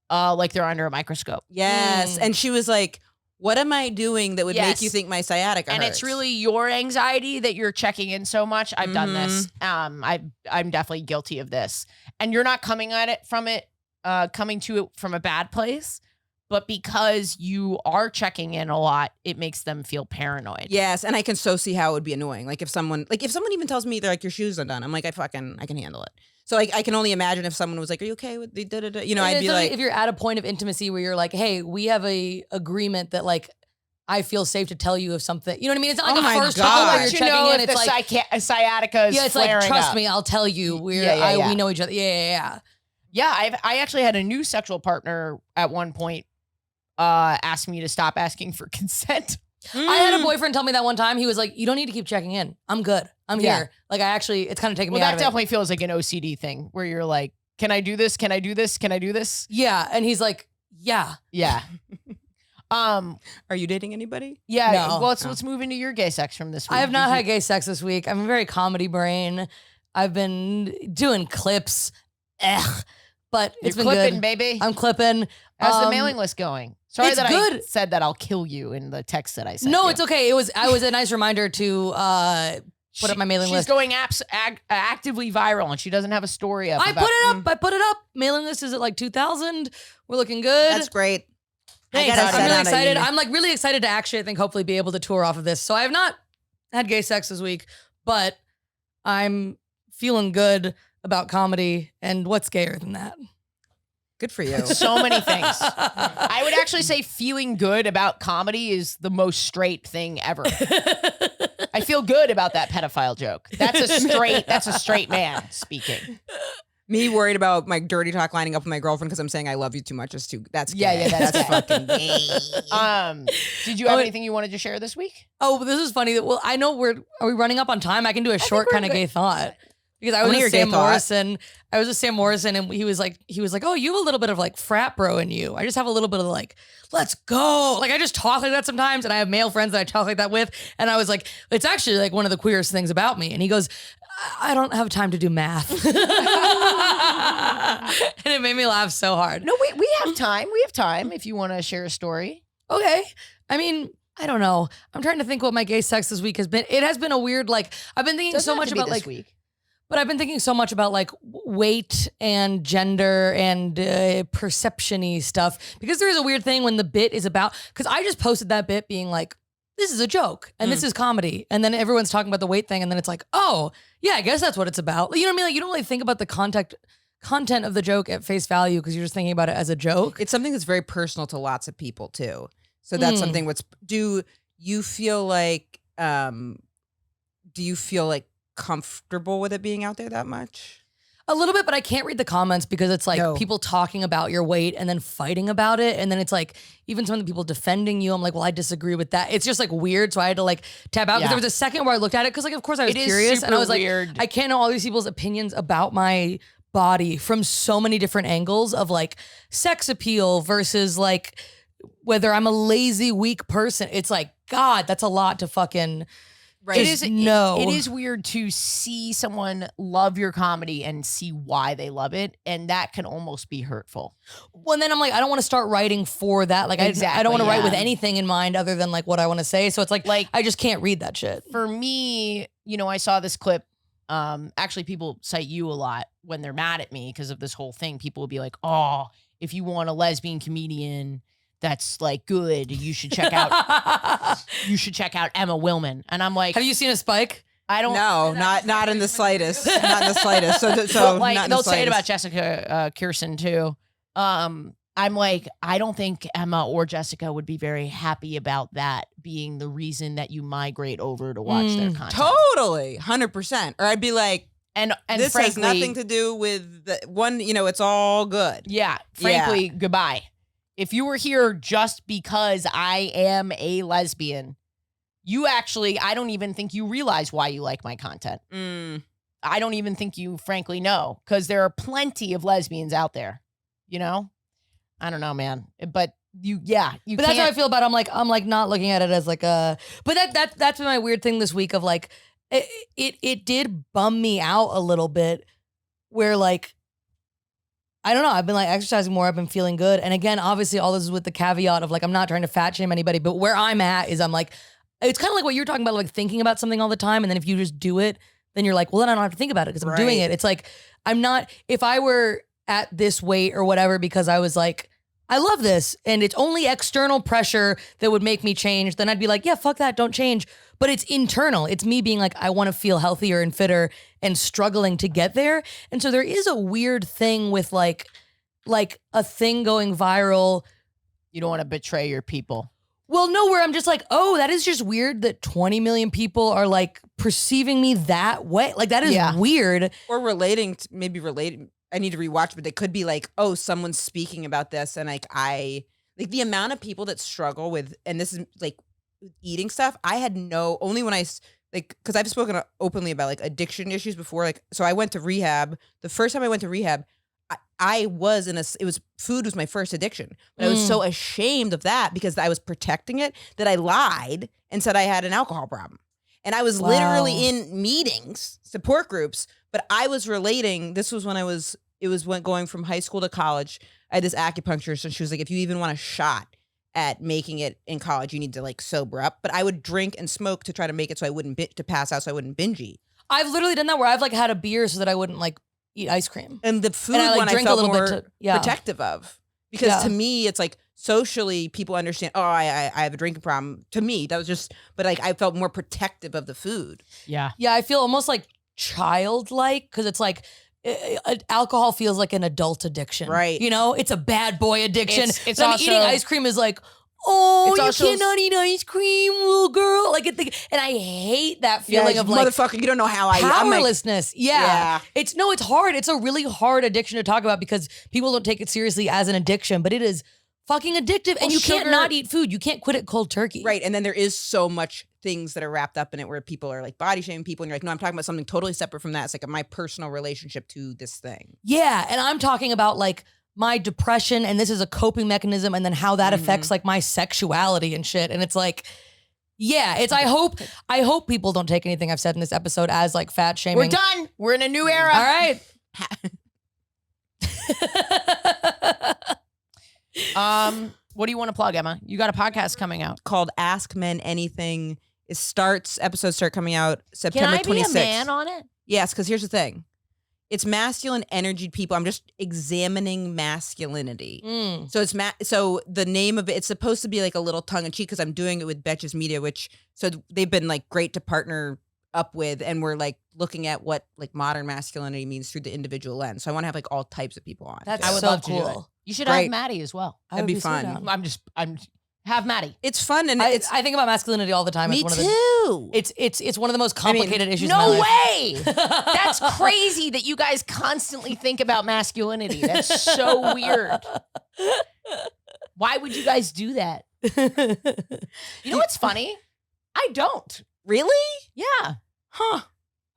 like they're under a microscope. Yes, and she was like, "What am I doing that would make you Yes. think my sciatica?" And hurts? it's really your anxiety that you're checking in so much. I've done this. I'm definitely guilty of this. And you're not coming to it from a bad place, but because you are checking in a lot, it makes them feel paranoid. Yes, and I can so see how it would be annoying. Like if someone even tells me they're like, your shoes undone, I'm like, I can handle it. So like I can only imagine if someone was like, are you okay with the da-da-da? You know, I'd be like, if you're at a point of intimacy where you're like, hey, we have a agreement that like I feel safe to tell you if something, you know what I mean? It's not like Oh a my first God. talk where Let you're you know checking in. if It's the like, sciatica is yeah, it's like, flaring trust up. me, I'll tell you. Yeah. We know each other. Yeah. Yeah, I actually had a new sexual partner at one point ask me to stop asking for consent. I had a boyfriend tell me that one time. He was like, you don't need to keep checking in. I'm good. I'm Yeah. here. Like it's kind of taking Well, me out that of it. definitely feels like an OCD thing where you're like, can I do this? Can I do this? Can I do this? Yeah. And he's like, yeah. Yeah. are you dating anybody? Yeah. No. Well, let's move into your gay sex from this week. I have not Did you- had gay sex this week. I'm a very comedy brain. I've been doing clips. But it's You're been clipping, good. baby. I'm clipping. How's the mailing list going? Sorry it's that I good. said that I'll kill you in the text that I sent. No, you. it's okay. I was a nice reminder to put up my mailing She's list. going actively viral, and she doesn't have a story up. I put it up. Mailing list is at like 2,000. We're looking good. That's great. Thanks. I gotta I'm send I'm really out a excited. email. I'm like really excited to actually, I think, hopefully be able to tour off of this. So I have not had gay sex this week, but I'm feeling good about comedy. And what's gayer than that? Good for you. So many things. I would actually say feeling good about comedy is the most straight thing ever. I feel good about that pedophile joke. That's a straight man speaking. Me worried about my dirty talk lining up with my girlfriend because I'm saying I love you too much. That's gay. Yeah, that's gay. fucking gay. Did you have anything you wanted to share this week? Oh, this is funny. Well, I know are we running up on time? I can do a short we're kind of good. gay thought. Because I I was wanna with hear Sam gay thought. Morrison. I was with Sam Morrison, and he was like, oh, you have a little bit of like frat bro in you. I just have a little bit of like, let's go. Like I just talk like that sometimes, and I have male friends that I talk like that with. And I was like, it's actually like one of the queerest things about me. And he goes, I don't have time to do math. And it made me laugh so hard. No, we have time. We have time if you want to share a story. Okay. I mean, I don't know. I'm trying to think what my gay sex this week has been. It has been a weird, like, I've been thinking Doesn't so have much to be about this like, week. but I've been thinking so much about like weight and gender and perception-y stuff because there is a weird thing when the bit is about, because I just posted that bit being like, this is a joke and this is comedy. And then everyone's talking about the weight thing. And then it's like, oh, yeah, I guess that's what it's about. You know what I mean? Like you don't really think about the content of the joke at face value because you're just thinking about it as a joke. It's something that's very personal to lots of people too. So that's something do you feel like comfortable with it being out there that much? A little bit, but I can't read the comments because it's like people talking about your weight and then fighting about it. And then it's like, even some of the people defending you, I'm like, well, I disagree with that. It's just like weird. So I had to like tap out. Because there was a second where I looked at it because like, of course I was It is curious. And I super was like, weird. I can't know all these people's opinions about my body from so many different angles of like sex appeal versus like whether I'm a lazy, weak person. It's like, God, that's a lot to fucking... Right. It is no. It is weird to see someone love your comedy and see why they love it, and that can almost be hurtful. Well, and then I'm like, I don't want to start writing for that. Like, Exactly, I don't want to write with yeah. anything in mind other than like what I want to say. So it's like I just can't read that shit. For me, you know, I saw this clip. Actually, people cite you a lot when they're mad at me because of this whole thing. People will be like, "Oh, if you want a lesbian comedian that's like good, you should check out Emma Willmann." And I'm like, Have you seen a spike? I don't No, not in the slightest. Not in the slightest. So But, like not in the they'll say it about slightest. Jessica Kirsten too. I'm like, I don't think Emma or Jessica would be very happy about that being the reason that you migrate over to watch their content. Totally, 100%. Or I'd be like, And this frankly, has nothing to do with the one. You know, it's all good. yeah, frankly, goodbye. If you were here just because I am a lesbian, you actually, I don't even think you realize why you like my content. I don't even think you frankly know, because there are plenty of lesbians out there, you know? I don't know, man. But you But that's how I feel about it. I'm like not looking at it as like a, but that's been my weird thing this week of like, it did bum me out a little bit where like, I don't know. I've been like exercising more. I've been feeling good. And again, obviously all this is with the caveat of like, I'm not trying to fat shame anybody, but where I'm at is I'm like, it's kind of like what you're talking about, like thinking about something all the time. And then if you just do it, then you're like, well, then I don't have to think about it because I'm doing Right. it. It's like, I'm not, if I were at this weight or whatever, because I was like, I love this, and it's only external pressure that would make me change, then I'd be like, yeah, fuck that, don't change. But it's internal. It's me being like, I want to feel healthier and fitter and struggling to get there. And so there is a weird thing with like a thing going viral. You don't want to betray your people. Well, no, where I'm just like, oh, that is just weird that 20 million people are like perceiving me that way. Like that is weird. Or relating, maybe relating. I need to rewatch, but they could be like, oh, someone's speaking about this. And like, the amount of people that struggle with, and this is like eating stuff. I had only when I like, cause I've spoken openly about like addiction issues before. Like, so I went to rehab. The first time I went to rehab, I was food was my first addiction, but I was so ashamed of that because I was protecting it that I lied and said I had an alcohol problem. And I was literally in meetings, support groups, but I was relating. This was when when going from high school to college. I had this acupuncturist and she was like, if you even want a shot at making it in college, you need to like sober up. But I would drink and smoke to try to make it so I wouldn't to pass out, so I wouldn't binge eat. I've literally done that where I've like had a beer so that I wouldn't like eat ice cream. And the food I, like, one drink I felt a little more bit to, protective of. Because to me, it's like socially people understand, oh, I have a drinking problem. To me, that was just, but like I felt more protective of the food. Yeah. Yeah, I feel almost like childlike because it's like alcohol feels like an adult addiction. Right. You know, it's a bad boy addiction. It's But also, eating ice cream is like, oh, It's you also- cannot eat ice cream, little girl. Like, and I hate that feeling of like motherfucker, you don't know how I eat. I'm like, powerlessness. Yeah. It's hard. It's a really hard addiction to talk about because people don't take it seriously as an addiction, but it is fucking addictive and you can't not eat food. You can't quit it cold turkey. right. And then there is so much things that are wrapped up in it where people are like body shaming people and you're like, no, I'm talking about something totally separate from that. It's like my personal relationship to this thing. Yeah. And I'm talking about like my depression and this is a coping mechanism and then how that affects like my sexuality and shit. And it's like, yeah, I hope people don't take anything I've said in this episode as like fat shaming. We're done. We're in a new era. All right. What do you want to plug, Emma? You got a podcast coming out. Called Ask Men Anything. Episodes start coming out Can September I be 26th. a man on it? Yes, because here's the thing. It's masculine energied people. I'm just examining masculinity. So it's so the name of it's supposed to be like a little tongue in cheek because I'm doing it with Betches Media, so they've been like great to partner up with, and we're like looking at what like modern masculinity means through the individual lens. So I want to have like all types of people on. That's I would so love to do it. cool. You should Right. have Maddie as well. I That'd would be so fun. down. I'm have Maddie. It's fun and I it's think about masculinity all the time. me It's one of too. It's one of the most complicated issues. No in my life. way. That's crazy that you guys constantly think about masculinity. That's so weird. Why would you guys do that? You know what's funny? I don't. Really? Yeah. Huh.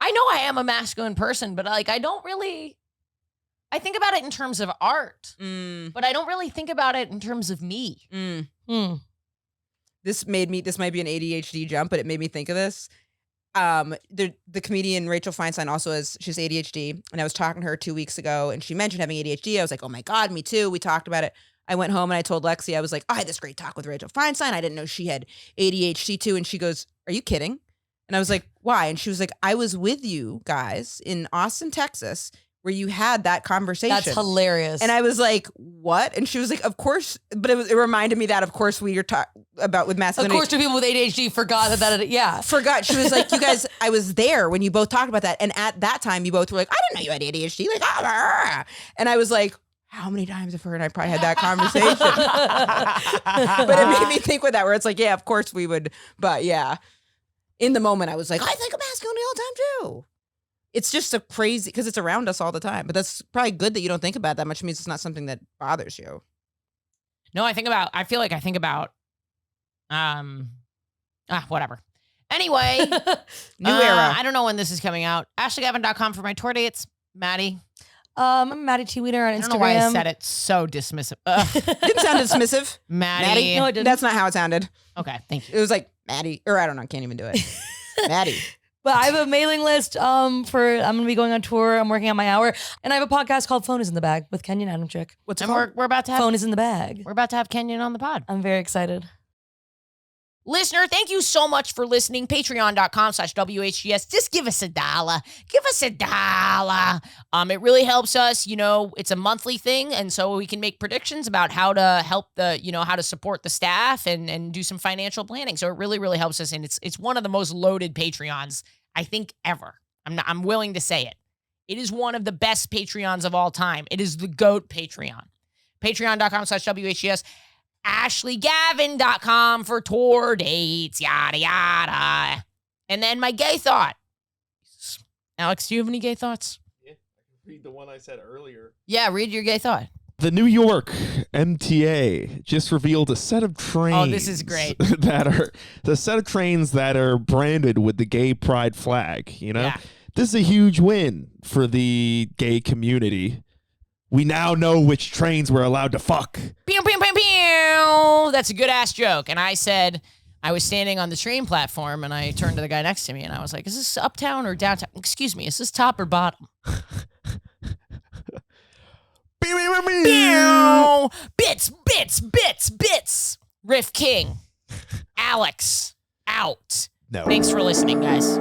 I know I am a masculine person, but like I don't really. I think about it in terms of art, but I don't really think about it in terms of me. This might be an ADHD jump, but it made me think of this. The comedian Rachel Feinstein also she's ADHD, and I was talking to her 2 weeks ago, and she mentioned having ADHD. I was like, oh my God, me too. We talked about it. I went home and I told Lexi, I was like, oh, I had this great talk with Rachel Feinstein. I didn't know she had ADHD too. And she goes, are you kidding? And I was like, why? And she was like, I was with you guys in Austin, Texas, where you had that conversation. That's hilarious. And I was like, what? And she was like, of course. But it reminded me that, of course, we are talking about with of masculinity. course, two people with ADHD forgot that. Yeah. Forgot. She was like, you guys, I was there when you both talked about that. And at that time, you both were like, I didn't know you had ADHD. Like, ah. And I was like, how many times have her and I probably had that conversation? But it made me think with that, where it's like, yeah, of course we would. But yeah, in the moment, I was like, I think of masculinity all the time too. It's just so crazy because it's around us all the time. But that's probably good that you don't think about it that much. It means it's not something that bothers you. No, I feel like I think about, whatever. Anyway, New era. I don't know when this is coming out. AshleyGavin.com for my tour dates. Maddie. I'm Maddie T. Wiener on Instagram. I don't know why I said it so dismissive. Didn't sound dismissive. Maddie. No, it didn't. That's not how it sounded. Okay, thank you. It was like Maddie, or I don't know, can't even do it. Maddie. But I have a mailing list I'm going to be going on tour. I'm working on my hour. And I have a podcast called Phone is in the Bag with Kenyon Adamczyk. What's it And called? we're about to have Phone is in the Bag. we're about to have Kenyon on the pod. I'm very excited. Listener, thank you so much for listening. Patreon.com/WHGS. Just give us $1. Give us $1. It really helps us. You know, it's a monthly thing, and so we can make predictions about how to help how to support the staff and do some financial planning. So it really, really helps us, and it's one of the most loaded Patreons I think ever. I'm willing to say it. It is one of the best Patreons of all time. It is the GOAT Patreon. Patreon.com/WHGS. AshleyGavin.com for tour dates, yada, yada. And then my gay thought. Alex, do you have any gay thoughts? Yeah, I can read the one I said earlier. Yeah, read your gay thought. The New York MTA just revealed a set of trains. Oh, this is great. The set of trains that are branded with the gay pride flag, you know? Yeah. This is a huge win for the gay community. We now know which trains we're allowed to fuck. Pew, pew, pew, pew. That's a good ass joke. And I said, I was standing on the train platform and I turned to the guy next to me and I was like, is this uptown or downtown? Excuse me, is this top or bottom? Bits. Riff King. Alex. Out. No. Thanks for listening, guys.